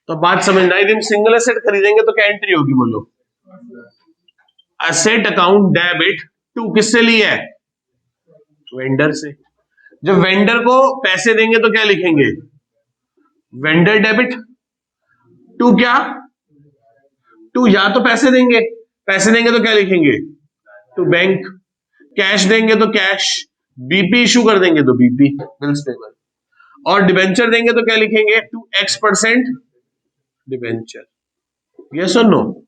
तो बात समझना, यदि हम सिंगल एसेट खरीदेंगे तो क्या एंट्री होगी बोलो? एसेट अकाउंट डेबिट टू किससे लिया है? वेंडर से। जब वेंडर को पैसे देंगे तो क्या लिखेंगे? वेंडर डेबिट टू क्या? टू या तो पैसे देंगे, पैसे देंगे तो क्या लिखेंगे? To bank. कैश देंगे तो कैश, बीपी इशू कर देंगे तो बीपी बिल्स पेबल, और डिबेंचर देंगे तो क्या लिखेंगे? To X% debenture. यस और नो?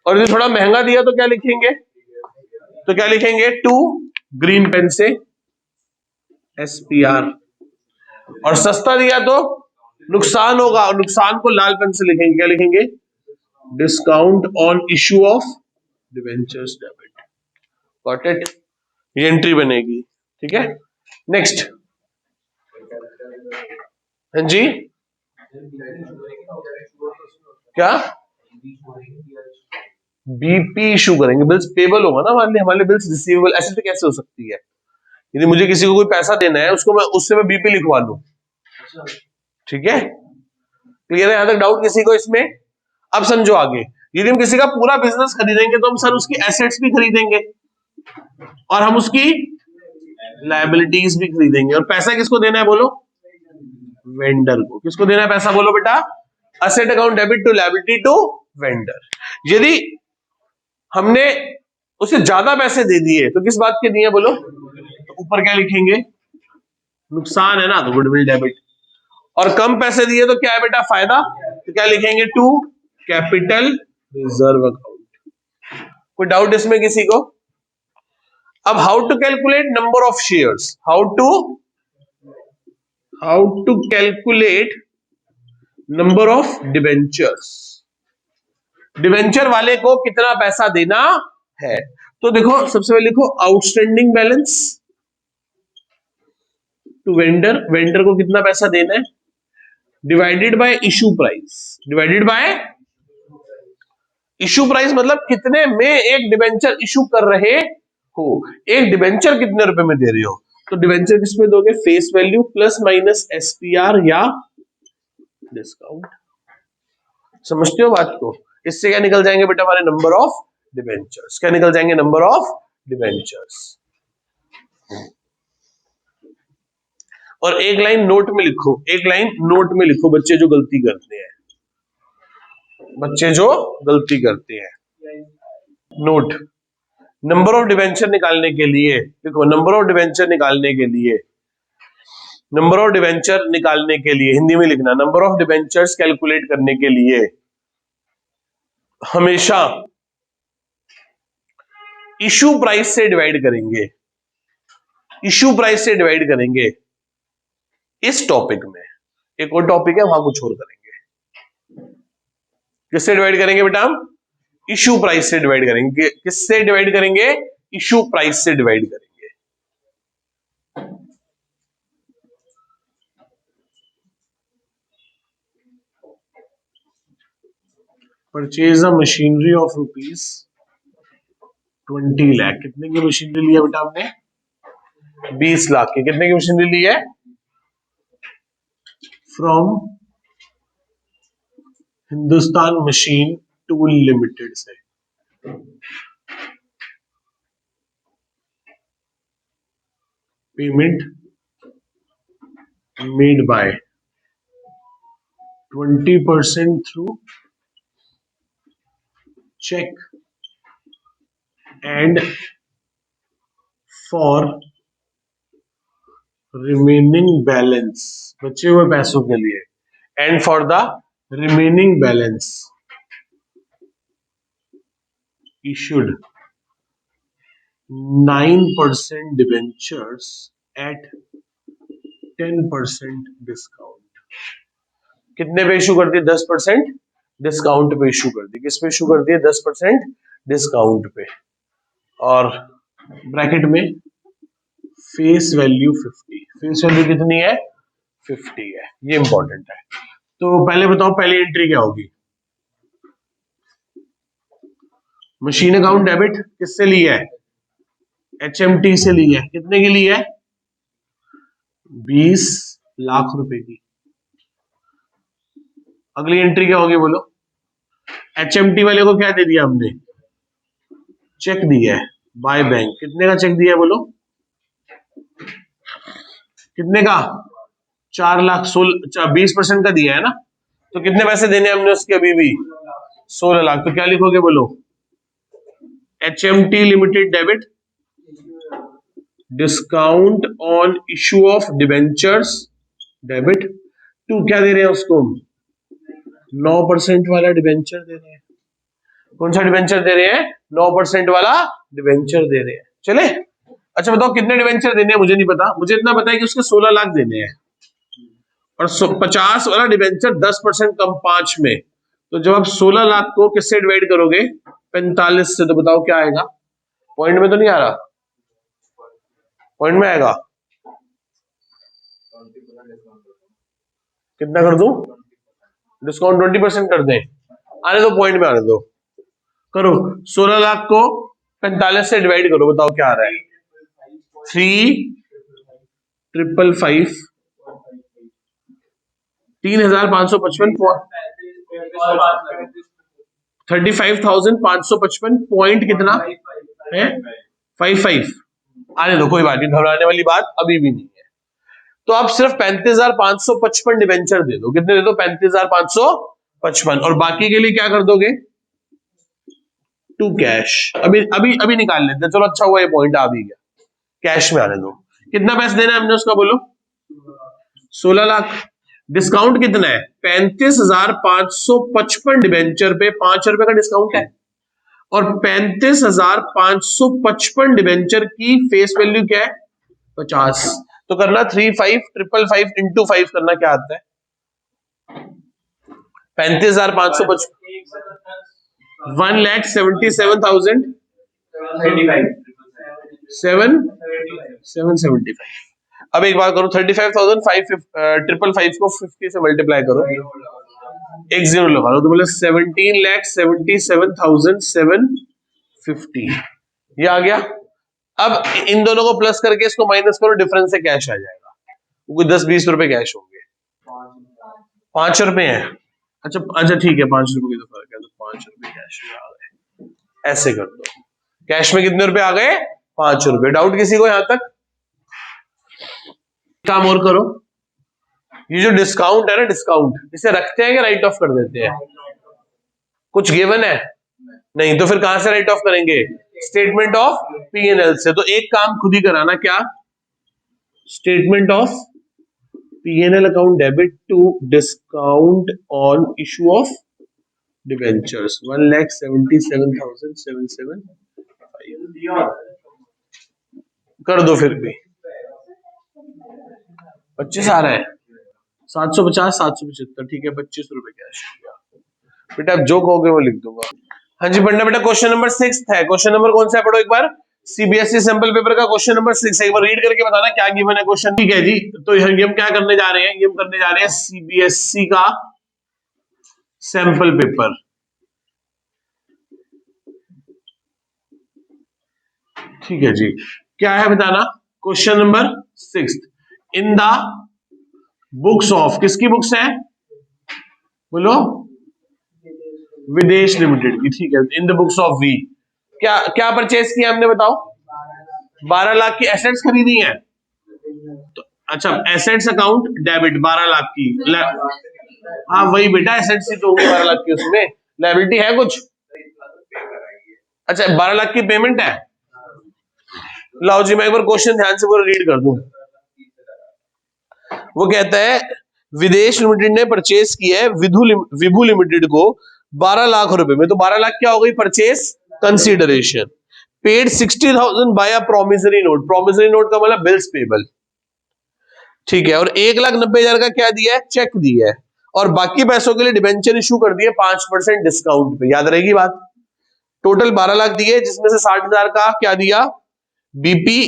और यदि थोड़ा महंगा दिया तो क्या लिखेंगे? तो क्या लिखेंगे? टू ग्रीन पेन से SPR। और सस्ता दिया तो नुकसान होगा, और नुकसान को लाल पेन से लिखेंगे, क्या लिखेंगे? Discount on issue of debentures debit. Got it? ये एंट्री बनेगी। ठीक है, नेक्स्ट। हाँ जी, क्या? बीपी इशू करेंगे, बिल्स पेबल होगा ना हमारे बिल्स रिसीवेबल। ऐसे तो कैसे हो सकती है? यदि मुझे किसी को कोई पैसा देना है उसको मैं उससे मैं बीपी लिखवा लूं। ठीक है, क्लियर है यहां तक? डाउट किसी को इसमें? अब समझो आगे। यदि हम किसी का पूरा बिजनेस खरीदेंगे तो हम सर उसकी एसेट्स भी खरीदेंगे और हम उसकी लायबिलिटीज भी खरीदेंगे। और पैसा किसको देना है बोलो? वेंडर को। किसको देना है पैसा बोलो बेटा? Asset account debit to liability to vendor. यदि हमने उसे ज्यादा पैसे दे दिए तो किस बात के दिए बोलो? तो ऊपर क्या लिखेंगे? नुकसान है ना, तो गुडविल डेबिट। और कम पैसे दिए तो क्या है बेटा? फायदा। तो क्या लिखेंगे? To capital reserve account. कोई डाउट इसमें किसी को? अब how to calculate number of shares? How to calculate number of debentures? Debenture वाले को कितना पैसा देना है? तो देखो, सबसे पहले लिखो outstanding balance to vendor. Vendor को कितना पैसा देना है, divided by issue price. Divided by issue price मतलब कितने में एक डिबेंचर इशू कर रहे हो, एक डिबेंचर कितने रुपए में दे रहे हो। तो डिबेंचर किस में दोगे? Face value plus minus SPR या डिस्काउंट। समझते हो बात को? इससे क्या निकल जाएंगे बेटा हमारे? Number of debentures. क्या निकल जाएंगे? Number of debentures. और एक लाइन नोट में लिखो, एक लाइन नोट में लिखो बच्चे जो गलती करते हैं, बच्चे जो गलती करते हैं। नोट, नंबर ऑफ डिबेंचर निकालने के लिए देखो, नंबर ऑफ डिबेंचर निकालने के लिए, नंबर ऑफ डिबेंचर निकालने के लिए हिंदी में लिखना, नंबर ऑफ डिबेंचर्स कैलकुलेट करने के लिए हमेशा इशू प्राइस से डिवाइड करेंगे। इशू प्राइस से डिवाइड करेंगे इस टॉपिक में। एक और टॉपिक है वहां कुछ और करेंगे। किससे डिवाइड करेंगे बेटा? हम इशू प्राइस से डिवाइड करेंगे। किससे डिवाइड करेंगे? इशू प्राइस से डिवाइड करेंगे। Purchase a machinery of ₹20 lakh. कितने की मशीनरी लिया बेटा हमने? 20 लाख की। कितने की मशीनरी ली है? From Hindustan machine tool limited से। Payment made by 20% through cheque and for remaining balance, बचे हुए पैसों के लिए, and for the remaining balance issued 9% debentures at 10% discount. कितने पे इशू कर दिए? 10% डिस्काउंट पे इशू कर दी। किस पे इशू कर दिए? 10% डिस्काउंट पे। और ब्रैकेट में फेस वैल्यू 50। फेस वैल्यू कितनी है? 50 है। ये इंपॉर्टेंट है। तो पहले बताओ पहली एंट्री क्या होगी? मशीन अकाउंट डेबिट किससे ली है? HMT से ली है। कितने की ली है? 20 लाख रुपए की। अगली एंट्री क्या होगी बोलो? HMT वाले को क्या दे दिया हमने? चेक दिया है बाय बैंक। कितने का चेक दिया है बोलो? कितने का? 4 लाख 20% का दिया है ना। तो कितने पैसे देने हमने उसके? अभी भी 16 लाख। तो क्या लिखोगे बोलो? HMT limited debit discount on issue of debentures debit to, क्या दे रहे हैं उसको? 9% वाला डिबेंचर दे रहे हैं। कौन सा डिबेंचर दे रहे हैं? 9% वाला डिबेंचर दे रहे हैं। चले, अच्छा बताओ कितने डिबेंचर देने हैं? मुझे नहीं पता। मुझे इतना पता है कि उसके 16 लाख देने हैं और 50 वाला डिबेंचर 10% कम 5 में। तो जब आप 16 लाख को किससे डिवाइड करोगे? 45 से। तो बताओ क्या आएगा? पॉइंट में तो नहीं आ रहा? पॉइंट में आएगा? कितना कर दूं? डिस्काउंट 20% कर दें? आने दो, पॉइंट में आने दो। करो, 16 लाख को 45 से डिवाइड करो, बताओ क्या आ रहा है? 3,555 3,555 35,555 पॉइंट कितना है? 55। आने दो, कोई बात नहीं, घबराने वाली बात अभी भी नहीं है। तो आप सिर्फ 35,555 डिवेंचर दे दो। कितने दे दो? 35,555। और बाकी के लिए क्या कर दोगे? To cash. अभी अभी अभी निकाल लेते हैं। चलो अच्छा हुआ ये पॉइंट आ भी गया। कैश में आने दो। कितना पैसे देना है हमने उसका बोलो? 16 लाख। डिस्काउंट कितना है? 35,555 डिवेंचर पे 5 रुपए का डिस्काउंट है। और 35,555 डिवेंचर की फेस वैल्यू क्या है? 50। तो करना 35,555 इंटू 5 करना, क्या आता है? 35,555 1,77,000 775। अब एक बात करो, 35,555 को 50 से मल्टीप्लाई करो, एक जीरो लगा लो, तो बोले 17,77,750। ये आ गया। अब इन दोनों को प्लस करके इसको माइनस करो, डिफरेंस से कैश आ जाएगा। वो 10-20 रुपए कैश होंगे। 5 रुपए हैं। अच्छा अच्छा ठीक है, 5 रुपए की तो फर्क है, तो 5 रुपए कैश में आ गए। ऐसे कर दो। कैश में कितने रुपए आ गए? 5 रुपए। डाउट किसी को यहां तक? काम और करो। ये जो डिस्काउंट है ना, डिस्काउंट इसे रखते हैं कि राइट ऑफ कर देते हैं? कुछ गिवन है नहीं, तो फिर कहां से राइट ऑफ करेंगे? स्टेटमेंट ऑफ P&L से। तो एक काम खुद ही कराना, क्या? Statement of P&L account debit to discount on issue of debentures 1,77,775 कर दो। फिर भी 25 आ रहा है। 750 775, ठीक है, 25 रुपए कैश हो गया। बेटा आप जो कहोगे वो लिख दूंगा। हाँ जी पढ़ना बेटा। क्वेश्चन नंबर 6 है। क्वेश्चन नंबर कौन सा है? पढ़ो एक बार। CBSE सैंपल पेपर का क्वेश्चन नंबर 6 है। एक बार रीड करके बताना क्या गिवन है क्वेश्चन। ठीक है जी, तो हम क्या करने जा रहे हैं? ये हम करने जा रहे हैं CBSE का सैंपल पेपर। ठीक है जी, क्या है बताना। Question number 6 in the books of, किसकी बुक्स है बोलो? विदेश लिमिटेड की। ठीक है, in the books of we क्या क्या परचेज किया हमने बताओ? 12 लाख की एसेट्स खरीदी है। तो अच्छा, एसेट्स अकाउंट डेबिट 12 लाख की हाँ वही बेटा, एसेट्स ही तो होंगे 12 लाख की, उसमें लायबिलिटी है कुछ? अच्छा 12 लाख की पेमेंट है। लाओ जी मैं एक बार क्वेश्चन ध्यान से पूरा रीड कर दूं। वो कहता है विदेश लिमिटेड ने परचेस किया है विभू लिमिटेड को 12 लाख रुपए में। तो 12 लाख क्या हो गई? Purchase consideration. Paid 60,000 by a promissory note. Promissory note का मतलब बिल्स पेबल, ठीक है। और 1,90,000 का क्या दिया है? चेक दिया है। और बाकी पैसों के लिए डिबेंचर इशू कर दिए 5% डिस्काउंट पे। याद रहेगी बात। टोटल 12 लाख दिए, जिसमें से 60,000 का क्या दिया? बीपी।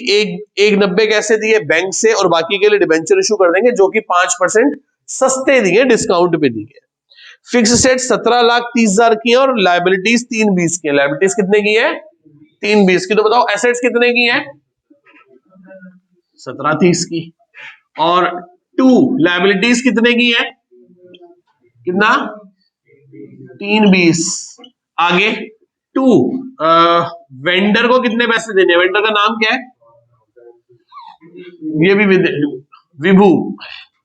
एक 90 कैसे दिए? बैंक से। और बाकी के लिए डिबेंचर इशू कर देंगे, जो कि 5% सस्ते दिए, डिस्काउंट पे दिए। फिक्स सेट 17,30,000 की है और लाइबिलिटीज 3,20 की है। लाइबिलिटीज कितने की है? 3,20 की। तो बताओ एसेट्स कितने की है? 17,30 की। और टू लाइबिलिटीज कितने की है? कितना? 3,20। आगे टू वेंडर को कितने पैसे देने? वेंडर का नाम क्या है? ये भी विभू।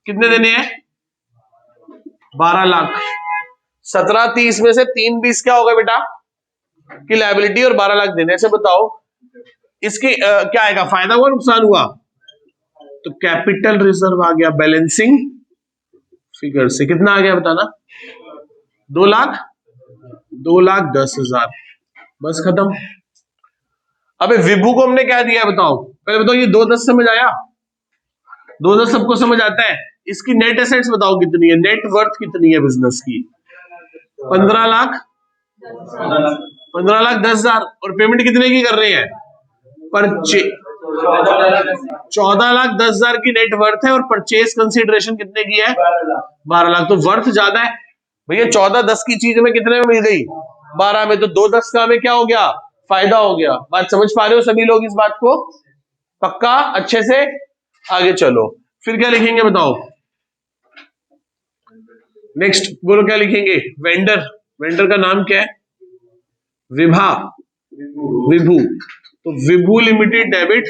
कितने देने हैं? 12 लाख। 17,30 में से 3,20 क्या होगा बेटा की लायबिलिटी, और 12 लाख देने से। बताओ इसकी क्या आएगा? फायदा हुआ नुकसान हुआ? तो कैपिटल रिजर्व आ गया बैलेंसिंग फिगर से। कितना आ गया बताना? 2 लाख 2,10,000। बस खत्म। अबे विभू को हमने क्या दिया बताओ? पहले बताओ ये 2,10 समझ आया? 2,10 सबको समझ आता है। इसकी नेट एसेट्स बताओ कितनी है? नेट वर्थ कितनी है बिजनेस की? 15 लाख 15,10,000। और पेमेंट कितने की कर रहे हैं? परचे 14,10,000 की नेट वर्थ है, और परचेज कंसीडरेशन कितने की है? 12 लाख। तो वर्थ ज्यादा है भैया। 14,10 की चीज में कितने में मिल गई? 12 में। तो 2,10 का में क्या हो गया? फायदा हो गया। बात समझ पा रहे हो सभी लोग इस बात को? पक्का? अच्छे से आगे चलो। फिर क्या लिखेंगे बताओ? नेक्स्ट बोलो क्या लिखेंगे? वेंडर। वेंडर का नाम क्या है? विभा विभू। तो विभू लिमिटेड डेबिट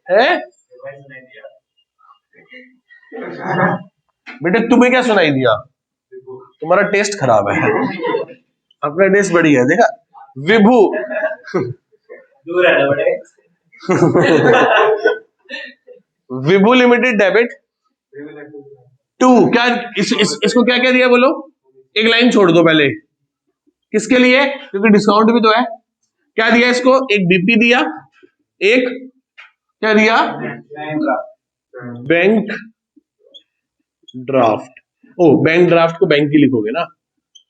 है। बेटा तुम्हें क्या सुनाई दिया? तुम्हारा टेस्ट खराब है। अपना टेस्ट बढ़िया है देखा। विभू दूर है बड़े। विभू लिमिटेड डेबिट टू क्या इसको क्या क्या दिया बोलो? एक लाइन छोड़ दो पहले। किसके लिए? क्योंकि डिस्काउंट भी तो है। क्या दिया इसको? एक बीपी दिया, एक क्या दिया? Bank draft. ओ बैंक ड्राफ्ट को बैंक ही लिखोगे ना,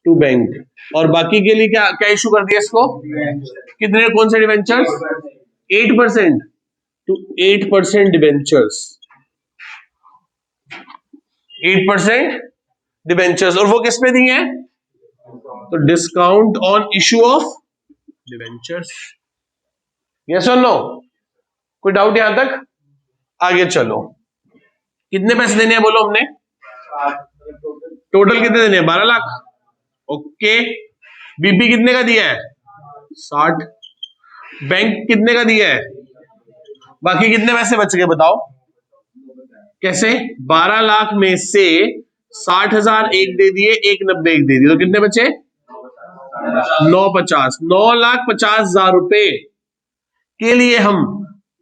टू बैंक। और बाकी के लिए क्या क्या इशू कर दिया इसको? कितने? कौन से डिवेंचर्स? 8%। To 8% debentures. 8% डिवेंचर्स। और वो किस पे दिए हैं? तो discount on issue of debentures. Yes और नो? कोई डाउट यहां तक? आगे चलो। कितने पैसे देने हैं बोलो हमने? टोटल कितने देने हैं? 12 लाख। ओके। बीपी कितने का दिया है? 60। बैंक कितने का दिया है? बाकी कितने पैसे बच गए बताओ? कैसे? 12 लाख में से 60,000 एक दे दिए, 1,90 एक दे दिए, तो कितने बचे? 9,50। 9,50,000 रुपए के लिए हम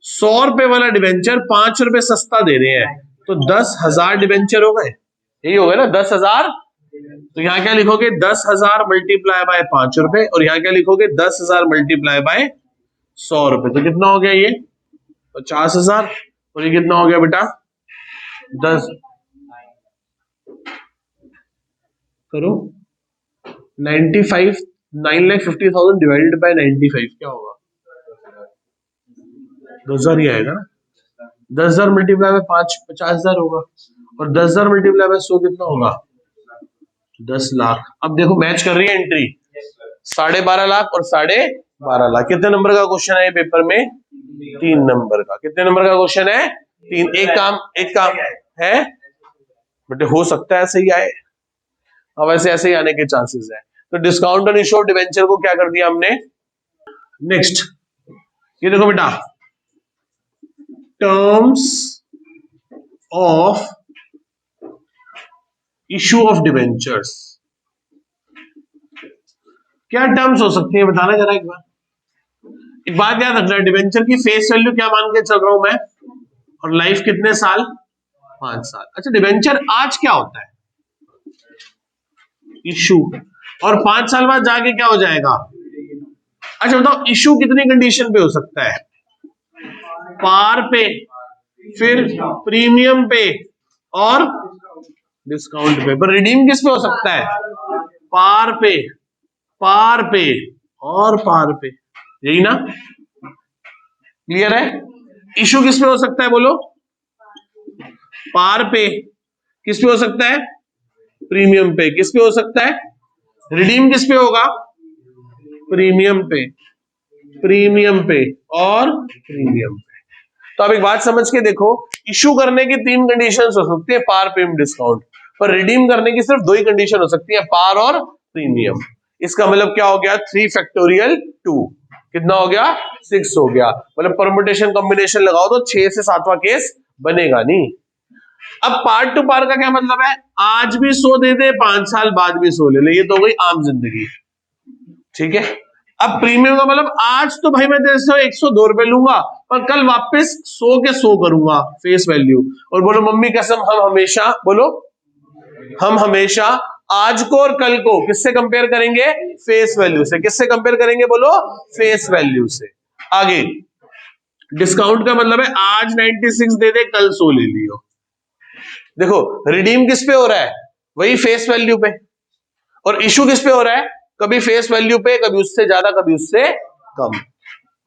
100 रुपए वाला डिवेंचर 5 रुपए सस्ता दे रहे हैं। तो 10,000 डिवेंचर हो गए। यही हो गए ना 10,000। तो यहां क्या लिखोगे? 10,000 मल्टीप्लाई बाय 5 रुपए। और यहां क्या लिखोगे? 10,000 मल्टीप्लाई बाय 100 रुपए। तो कितना हो गया ये? 50,000। और ये कितना हो गया बेटा? 10 करो 95 9,50,000 डिवाइडेड बाय 95 क्या होगा? 10,000 ही आएगा ना। 10,000 मल्टीप्लाई बाय 5 50,000 होगा। और 10,000 मल्टीप्लाई बाय 100 कितना होगा? 10 लाख। अब देखो मैच कर रही है एंट्री। 12.5 लाख और 12.5 लाख। कितने नंबर का क्वेश्चन है ये पेपर में? 3 नंबर का। कितने नंबर का क्वेश्चन है? 3। एक काम है बट हो सकता है ऐसे ही आए। अब वैसे ऐसे ही आने के चांसेस है। तो discount on issue of debenture को क्या कर दिया हमने? नेक्स्ट ये देखो बेटा, terms of issue of debentures. क्या टर्म्स हो सकती है बताना जरा एक बार। एक बात याद रखना, डिबेंचर की फेस वैल्यू क्या मान के चल रहा हूं मैं, और लाइफ कितने साल, 5 साल। अच्छा, डिबेंचर आज क्या होता है, इशू, और 5 साल बाद जाके क्या हो जाएगा। अच्छा बताओ, इशू कितनी कंडीशन पे हो सकता है, पार पे, फिर प्रीमियम पे, और डिस्काउंट पे। पर रिडीम किस पे हो सकता है, पार पे, पार पे, और पार पे, यही ना, क्लियर है। इशू किस पे हो सकता है बोलो, पार पे। किस पे हो सकता है, प्रीमियम पे। किस पे हो सकता है, रिडीम किस पे होगा, प्रीमियम पे, प्रीमियम पे, और प्रीमियम पे। तो आप एक बात समझ के देखो, इशू करने की 3 कंडीशंस हो सकती है, पार, प्रीमियम, डिस्काउंट। पर रिडीम करने की सिर्फ 2 ही कंडीशन हो सकती है, पार और प्रीमियम। इसका मतलब क्या हो गया, 3 फैक्टोरियल 2, कितना हो गया, 6 हो गया। मतलब परमुटेशन कॉम्बिनेशन लगाओ तो 6 से 7वां केस बनेगा नहीं। अब पार्ट टू पार का क्या मतलब है, आज भी 100 दे दे, 5 साल बाद भी 100 ले ले, ये तो हो गई आम जिंदगी, ठीक है। अब प्रीमियम का मतलब, आज तो भाई मैं तेरे से 102 रुपए लूंगा, पर कल वापस 100 के 100 करूंगा फेस वैल्यू। और बोलो मम्मी कसम, हम हमेशा, बोलो, हम हमेशा आज को और कल को किससे कंपेयर करेंगे, फेस वैल्यू से। किससे कंपेयर करेंगे बोलो, फेस वैल्यू से। आगे, डिस्काउंट का मतलब है आज 96 दे दे, कल 100 ले लियो। देखो, रिडीम किस पे हो रहा है, वही फेस वैल्यू पे। और इशू किस पे हो रहा है, कभी फेस वैल्यू पे, कभी उससे ज्यादा, कभी उससे कम।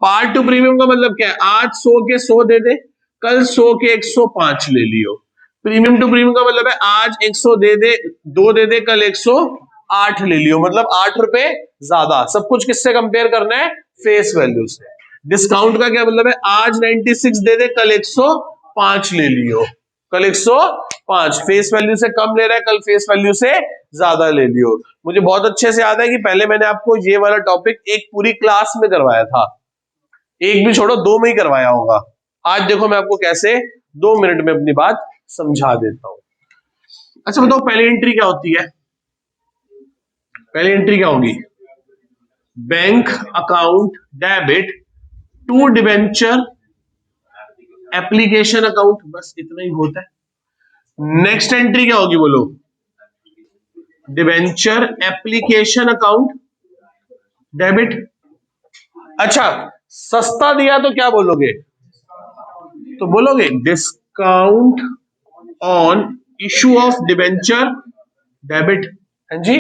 पार्ट टू प्रीमियम का मतलब क्या है, आज 100 के 100 दे दे, कल 100 के 105 ले लियो। प्रीमियम टू प्रीमियम का मतलब है, आज 100 दे दे, 2 दे दे, कल 108 ले लियो, मतलब 8 रुपए ज्यादा। सब कुछ किससे कंपेयर करना है, फेस वैल्यू से। डिस्काउंट का क्या मतलब है, आज 96 दे दे, कल 105 ले लियो, कल 105 फेस वैल्यू से कम ले रहा है, कल फेस वैल्यू से ज्यादा ले लियो। मुझे बहुत अच्छे से याद है कि पहले मैंने आपको ये वाला टॉपिक एक पूरी क्लास में करवाया था, एक भी छोड़ो 2 में ही करवाया होगा। आज देखो मैं आपको कैसे 2 मिनट में अपनी बात समझा देता हूं। अच्छा बताओ, पहली एंट्री क्या होती है, पहली एंट्री क्या होगी, bank account debit to debenture application account, बस इतना ही होता है। नेक्स्ट एंट्री क्या होगी बोलो, डिबेंचर एप्लीकेशन अकाउंट डेबिट। अच्छा, सस्ता दिया तो क्या बोलोगे, तो बोलोगे discount on issue of debenture debit. हाँ जी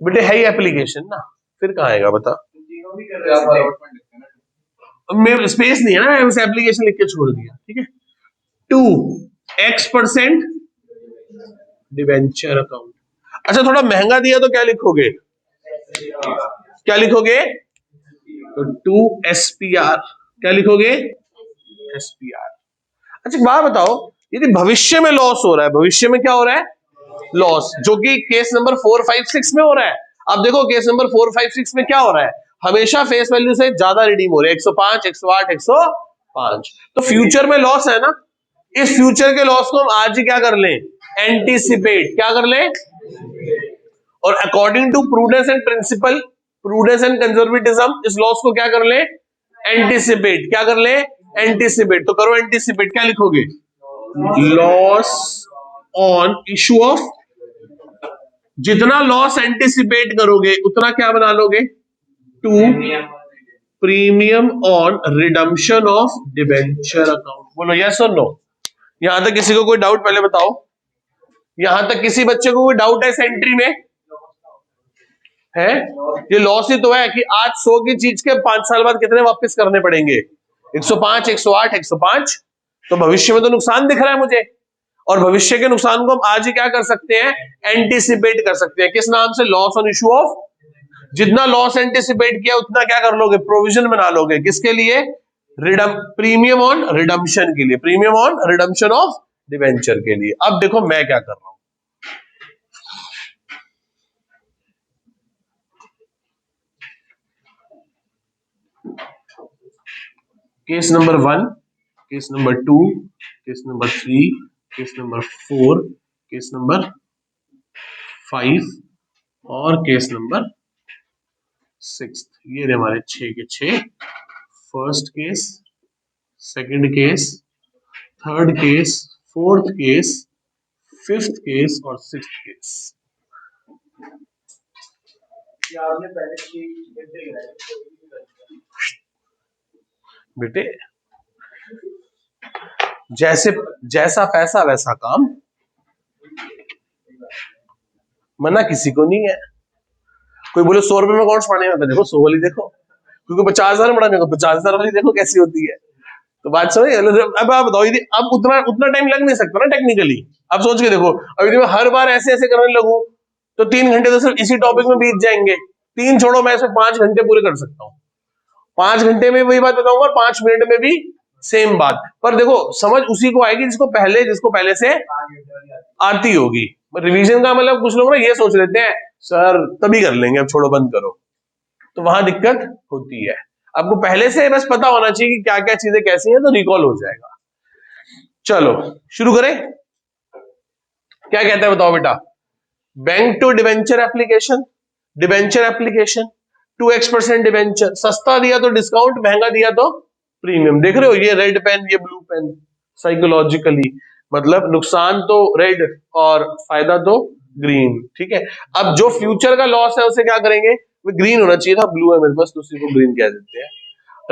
बेटे, है ही एप्लीकेशन ना, फिर कहाँ आएगा बता। मेरे स्पेस नहीं है ना, मैंने उस एप्लीकेशन लिख के छोड़ दिया, ठीक है। 2x% debenture account. अच्छा, थोड़ा महंगा दिया तो क्या लिखोगे, क्या लिखोगे, तो 2 SPR, क्या लिखोगे, SPR। अच्छा बात बताओ, यदि भविष्य में लॉस हो रहा है, भविष्य में क्या हो रहा है, लॉस, जो कि केस नंबर 4, 5, 6 में हो रहा है। अब देखो केस नंबर 4, 5, 6 में क्या हो रहा है, हमेशा फेस वैल्यू से ज्यादा रिडीम हो रहे हैं, 105, 108, 105। तो फ्यूचर में लॉस है ना, इस फ्यूचर के लॉस को हम आज ही क्या कर लें, एंटीसिपेट, क्या कर लें। और according to prudence and principle, prudence and conservatism, इस लॉस को क्या कर ले, एंटीसिपेट, क्या कर ले, एंटीसिपेट। तो करो एंटीसिपेट, क्या लिखोगे, लॉस ऑन इशू ऑफ, जितना लॉस एंटीसिपेट करोगे उतना क्या बना लोगे, 2 premium on redemption of debenture account. बोलो यस और नो। यहां तक किसी को कोई डाउट पहले बताओ, यहां तक किसी बच्चे को कोई डाउट है इस एंट्री में है। ये लॉस ही तो है कि आज 100 की चीज के 5 साल बाद कितने वापस करने पड़ेंगे, 105, 108, 105। तो भविष्य में तो नुकसान दिख रहा है मुझे, और भविष्य के नुकसान को हम आज ही क्या कर सकते हैं, एंटीसिपेट कर सकते हैं। किस नाम से, लॉस ऑन इशू ऑफ। जितना लॉस एंटीसिपेट किया उतना क्या कर लोगे, प्रोविजन बना लोगे, किसके लिए, प्रीमियम ऑन रिडम्पशन के लिए, premium on redemption of debenture के लिए। अब देखो मैं क्या कर रहा हूं, case number 1, case number 2, case number 3, case number 4, case number 5 और केस नंबर 6। ये रहे हमारे 6 के 6। First case, second case, third case, fourth case, fifth case और सिक्स्थ केस। बेटे जैसे जैसा पैसा वैसा काम, मना किसी को नहीं है। कोई बोले 100 रुपए में अकाउंट्स पढ़ने में, देखो 100 वाली देखो, क्योंकि 50,000 में पढ़ाने को 50,000 वाली देखो कैसी होती है। तो बात समझ। अब आप बताओ, यदि अब उतना उतना टाइम लग नहीं सकता ना टेक्निकली। अब सोच के देखो, अब यदि मैं हर बार ऐसे ऐसे करने लगूं तो 3 घंटे तो सिर्फ इसी टॉपिक में बीत जाएंगे। 3 छोड़ो, मैं सिर्फ 5 घंटे पूरे कर सकता हूँ। 5 घंटे में वही बात बताऊंगा, 5 मिनट में भी सेम बात। पर देखो समझ उसी को आएगी जिसको पहले से आती होगी। रिवीजन का मतलब कुछ लोग ना ये सोच लेते हैं सर तभी कर लेंगे, अब छोड़ो बंद करो, तो वहां दिक्कत होती है। आपको पहले से बस पता होना चाहिए कि क्या क्या चीजें कैसी हैं, तो रिकॉल हो जाएगा। चलो शुरू करें। क्या कहता है बताओ बेटा? Bank to debenture application, debenture application 2x% debenture. सस्ता दिया तो डिस्काउंट, महंगा दिया तो प्रीमियम। देख रहे हो ये रेड पेन, ये ब्लू पेन, साइकोलॉजिकली मतलब नुकसान तो रेड और फायदा तो ग्रीन। ठीक है, अब जो फ्यूचर का लॉस है उसे क्या करेंगे? वो ग्रीन होना चाहिए था, ब्लू है मेरे पास तो उसी को ग्रीन कह देते हैं।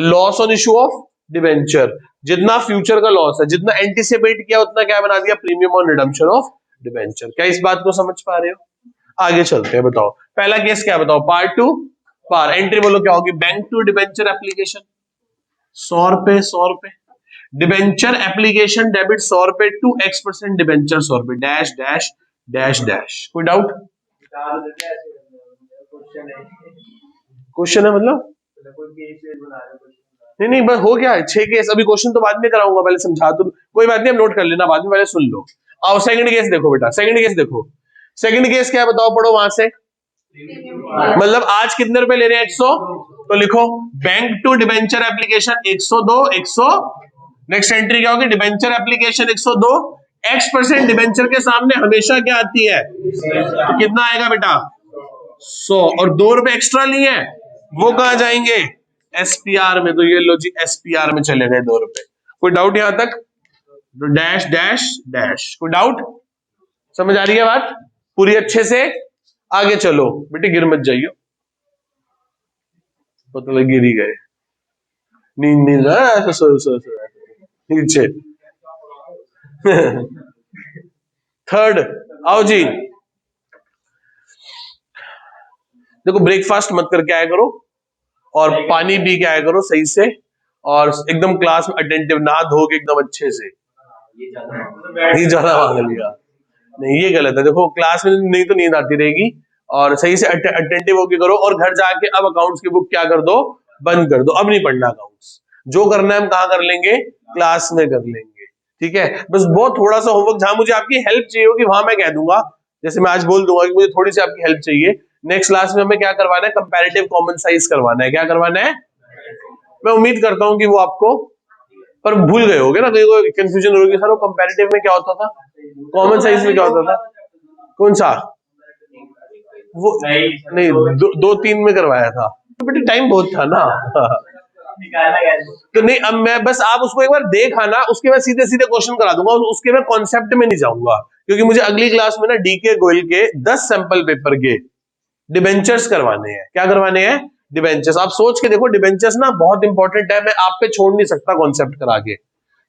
Loss on issue of debenture, जितना फ्यूचर का लॉस है, जितना एंटिसिपेट किया उतना क्या बना दिया? Premium on redemption of debenture. क्या इस बात को समझ पा रहे हो? आगे चलते हैं, बताओ पहला केस क्या बताओ? Part two. पार एंट्री बोलो क्या होगी? बैंक टू डिवेंचर एप्लीकेशन 100 रुपए 100 रुपए। डिवेंचर एप्लीकेशन डेबिट 100 रुपए टू x% डिवेंचर 100 रुपए डैश डैश डैश डैश। कोई डाउट? क्वेश्चन है मतलब? नहीं नहीं बस हो गया 6 केस। अभी क्वेश्चन तो बाद में कराऊंगा, पहले समझा तो। कोई बात नहीं, अब नोट कर लेना, बाद में पहले सुन लो। आओ सेकंड केस देखो बेटा, सेकंड केस देखो। सेकंड केस क्या बताओ, पढ़ो वहां से। मतलब आज कितने रुपए ले रहे हैं? 100। तो लिखो bank to debenture application 102 100। Next entry क्या होगी? डिवेंचर एप्लीकेशन 102 x% डिवेंचर के सामने हमेशा क्या आती है? तो कितना आएगा बेटा? 100। और 2 रुपए एक्स्ट्रा लिए हैं, वो कहां जाएंगे? एसपीआर में। तो ये लो जी, एसपीआर में चले गए 2 रुपए। कोई डाउट यहां तक? तो डैश डैश डैश। कोई डाउट? समझ आ रही है बात पूरी अच्छे से? आगे चलो बेटे, गिर मत जाइयो, पता लग गिर ही गए। नींद नींद ऐसा सो नीचे। थर्ड आओ जी। देखो ब्रेकफास्ट मत करके आया करो और पानी पी के आया करो सही से, और एकदम क्लास में अटेंटिव, नहा धो के एकदम अच्छे से। नहीं ज्यादा मांग लिया, नहीं ये गलत है। देखो क्लास में नहीं तो नींद आती रहेगी, और सही से अटेंटिव होके करो। और घर जाके अब अकाउंट्स की बुक क्या कर दो? बंद कर दो। अब नहीं पढ़ना अकाउंट्स, जो करना है हम कहाँ कर लेंगे? क्लास में कर लेंगे। ठीक है, बस बहुत थोड़ा सा होमवर्क, जहां मुझे आपकी हेल्प चाहिए होगी वहां मैं कह दूंगा। जैसे मैं आज बोल दूंगा कि मुझे थोड़ी सी आपकी हेल्प चाहिए। नेक्स्ट क्लास में हमें क्या करवाना है? कंपैरेटिव कॉमन साइज करवाना है। क्या करवाना है? मैं उम्मीद करता हूं कि वो आपको, पर भूल गए होगे ना, कहीं कंफ्यूजन होगी सर वो कंपैरेटिव में क्या होता था, कॉमन साइज में क्या होता था? कौन सा? वो नहीं, दो तीन में करवाया था तो बेटे टाइम बहुत था ना। तो नहीं, अब मैं बस आप उसको एक बार देख आना, उसके बाद सीधे सीधे क्वेश्चन करा दूंगा, उसके बाद कॉन्सेप्ट में नहीं जाऊंगा, क्योंकि मुझे अगली क्लास में ना डीके गोयल के 10 सैंपल पेपर के डिबेंचर्स करवाने हैं। क्या करवाने हैं? डिबेंचर्स। आप सोच के देखो, डिबेंचर्स ना बहुत इंपॉर्टेंट है, मैं आप पे छोड़ नहीं सकता कॉन्सेप्ट करा के।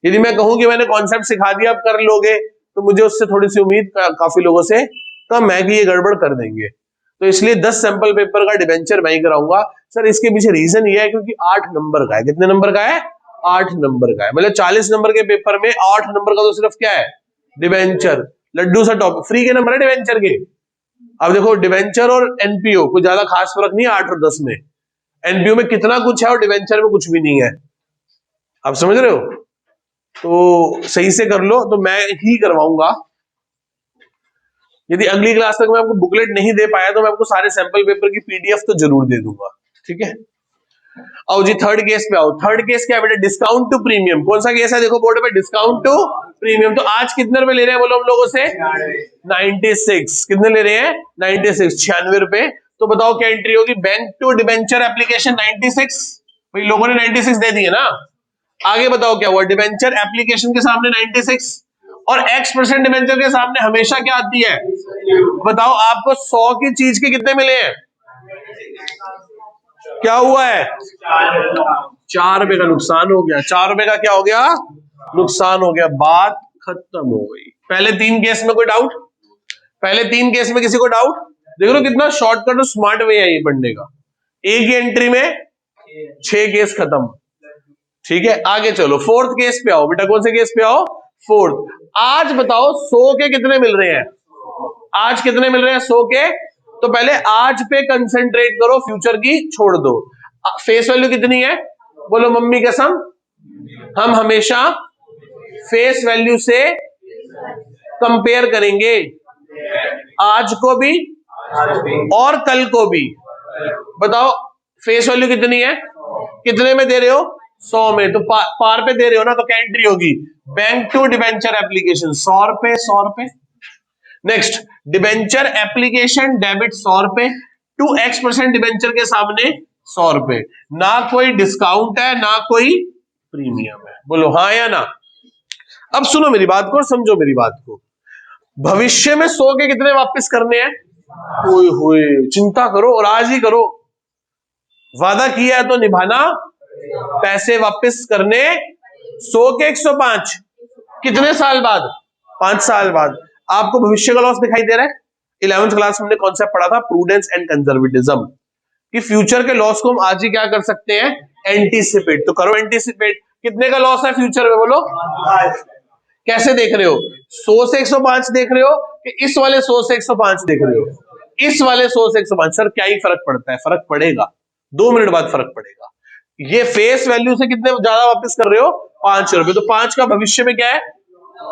यदि मैं कहूं कि मैंने कॉन्सेप्ट सिखा दिया आप कर लोगे, तो मुझे उससे थोड़ी सी उम्मीद काफी लोगों से कम है कि ये गड़बड़ कर देंगे। तो इसलिए 10 सैंपल पेपर का डिबेंचर मैं ही कराऊंगा। सर इसके पीछे रीजन ये है क्योंकि 8 नंबर का है। कितने नंबर का है? 8 नंबर का है। मतलब 40 नंबर के पेपर में 8 नंबर का तो सिर्फ क्या है? डिबेंचर। लड्डू सा टॉपिक, फ्री के नंबर है डिबेंचर के। अब देखो डिबेंचर और एनपीओ कोई ज्यादा खास फर्क नहीं है 8 और 10 में। एनपीओ में कितना कुछ है और डिबेंचर में कुछ भी नहीं है। आप समझ रहे हो? तो सही से कर लो, तो मैं ही करवाऊंगा। यदि अगली क्लास तक मैं आपको बुकलेट नहीं दे पाया तो मैं आपको सारे सैंपल पेपर की पीडीएफ तो जरूर दे दूंगा। ठीक है, आओ जी थर्ड केस पे आओ। थर्ड केस क्या है बेटा? Discount to premium. कौन सा केस है? देखो बोर्ड पे, डिस्काउंट टू प्रीमियम। तो आज कितने रुपए ले रहे हैं बोलो हम लोगों से? 96। कितने ले रहे हैं? 96, 96 रुपए। तो बताओ क्या एंट्री होगी? Bank to debenture application 96। भाई लोगों ने 96 दे दिए ना। आगे बताओ क्या हुआ? डिबेंचर एप्लीकेशन के सामने 96 और X% डिबेंचर के सामने हमेशा क्या आती है? बताओ आपको 100 की चीज के कितने मिले हैं? क्या हुआ है? 4 रुपए का नुकसान हो गया। 4 रुपए का क्या हो गया? नुकसान हो गया। बात खत्म हो गई। पहले 3 केस में कोई डाउट? पहले 3 केस में किसी को डाउट? देख लो कितना शॉर्टकट और स्मार्ट वे है ये पढ़ने का। एक ही एंट्री में 6 केस खत्म। ठीक है, आगे चलो फोर्थ केस पे आओ बेटा। कौन से केस पे आओ? फोर्थ। आज बताओ 100 के कितने मिल रहे हैं? आज कितने मिल रहे हैं 100 के? तो पहले आज पे कंसेंट्रेट करो, फ्यूचर की छोड़ दो। फेस वैल्यू कितनी है? बोलो मम्मी कसम, हम हमेशा फेस वैल्यू से कंपेयर करेंगे, आज को भी और कल को भी। बताओ फेस वैल्यू कितनी है? कितने में दे रहे हो? 100 में। तो पार पे दे रहे हो ना, तो क्या एंट्री होगी? बैंक टू डिबेंचर एप्लीकेशन 100 रुपए, 100 रुपए। नेक्स्ट, डिबेंचर एप्लीकेशन डेबिट 100 रुपए टू X% डिबेंचर के सामने 100 रुपए। ना कोई डिस्काउंट है ना कोई प्रीमियम है। बोलो हाँ या ना। अब सुनो मेरी बात को और समझो मेरी बात को। भविष्य में 100 के कितने वापस करने हैं? ओए होए, चिंता करो और आज ही करो। वादा किया है तो निभाना। पैसे वापस करने 100 के 105। कितने साल बाद? 5 साल बाद। आपको भविष्य का लॉस दिखाई दे रहा है? 11th क्लास में हमने कॉन्सेप्ट पढ़ा था प्रूडेंस एंड कंजर्वेटिज्म, कि फ्यूचर के लॉस को हम आज ही क्या कर सकते हैं? एंटीसिपेट। तो करो एंटीसिपेट। कितने का लॉस है फ्यूचर में बोलो? कैसे देख रहे हो? 100 से 105 देख रहे हो कि इस वाले 100 से 105 देख रहे हो? इस वाले 100 से 105। सर क्या ही फर्क पड़ता है? फर्क पड़ेगा, 2 मिनट बाद फर्क पड़ेगा। ये फेस वैल्यू से कितने ज्यादा वापस कर रहे हो? 5 रुपए। तो 5 का भविष्य में क्या है?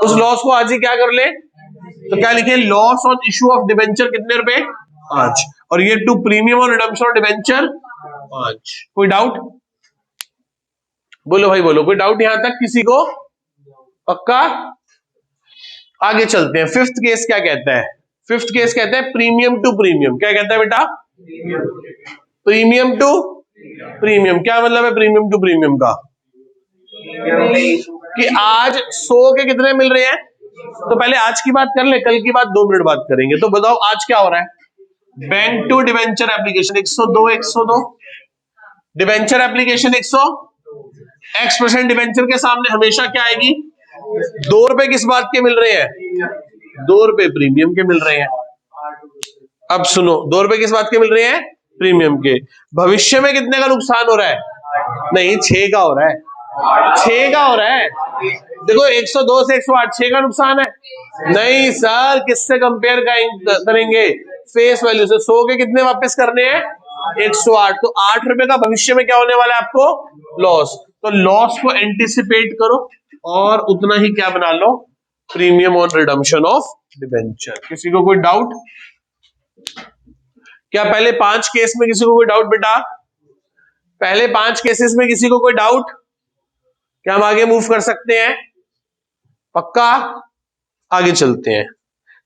उस लॉस को आज ही क्या कर ले? तो क्या लिखे? Loss on issue of debenture कितने रुपए? 5। और ये टू प्रीमियम और रिडम्पशन ऑफ डिबेंचर 5। कोई डाउट? बोलो भाई बोलो, कोई डाउट यहां तक किसी को? पक्का? आगे चलते हैं। फिफ्थ केस क्या कहता है? फिफ्थ केस कहता है प्रीमियम टू प्रीमियम। क्या कहता है बेटा? Premium to premium. क्या मतलब है प्रीमियम टू प्रीमियम का? कि आज 100 के कितने मिल रहे हैं? तो पहले आज की बात कर ले, कल की बात 2 मिनट बाद करेंगे। तो बताओ आज क्या हो रहा है? Bank to debenture application 102, 102 debenture application 100। X% debenture के सामने हमेशा क्या आएगी? 2 रुपए किस बात के मिल रहे हैं? 2 रुपए प्रीमियम के मिल रहे हैं। अब सुनो, 2 रुपए किस बात के मिल रहे हैं? प्रीमियम के। भविष्य में कितने का नुकसान हो रहा है? नहीं, 6 का हो रहा है। 6 का हो रहा है। देखो 102 से 108, 6 का नुकसान है। नहीं सर, किससे कंपेयर करेंगे? फेस वैल्यू से। 100 के कितने वापस करने हैं? 108। तो 8 रुपए का भविष्य में क्या होने वाला है आपको? लॉस। तो लॉस को एंटिसिपेट करो और उतना ही क्या बना लो? Premium on redemption of debenture. किसी को कोई डाउट? क्या पहले 5 केस में किसी को कोई डाउट बेटा? पहले 5 केसेस में किसी को कोई डाउट? क्या हम आगे मूव कर सकते हैं? पक्का? आगे चलते हैं।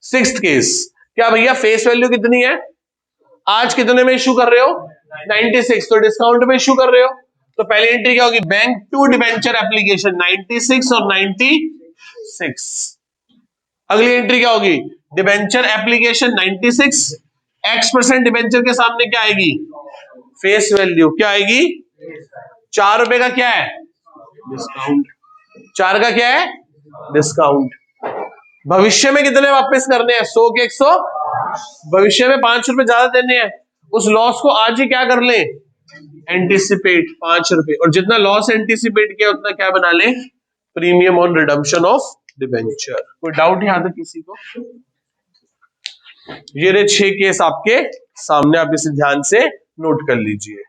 6th case. क्या भैया फेस वैल्यू कितनी है? आज कितने में इश्यू कर रहे हो? 96। तो डिस्काउंट में इश्यू कर रहे हो, तो पहली एंट्री क्या होगी? बैंक टू डिबेंचर एप्लीकेशन 96 और 96। अगली एंट्री क्या होगी? डिबेंचर एप्लीकेशन 96, X% डिबेंचर के सामने क्या आएगी? Face value. क्या आएगी? 4 रुपए का क्या है? डिस्काउंट। 4 का क्या है? डिस्काउंट। भविष्य में कितने वापस करने हैं? 100 के 100। भविष्य में 5 रुपए ज्यादा देने हैं। उस लॉस को आज ही क्या कर ले? एंटिसिपेट 5 रुपए। और जितना लॉस एंटिसिपेट किया उतना क्या बना ले? Premium on redemption of debenture. कोई डाउट यहां तक किसी को? ये रहे 6 केस आपके सामने, आप इसे ध्यान से नोट कर लीजिए।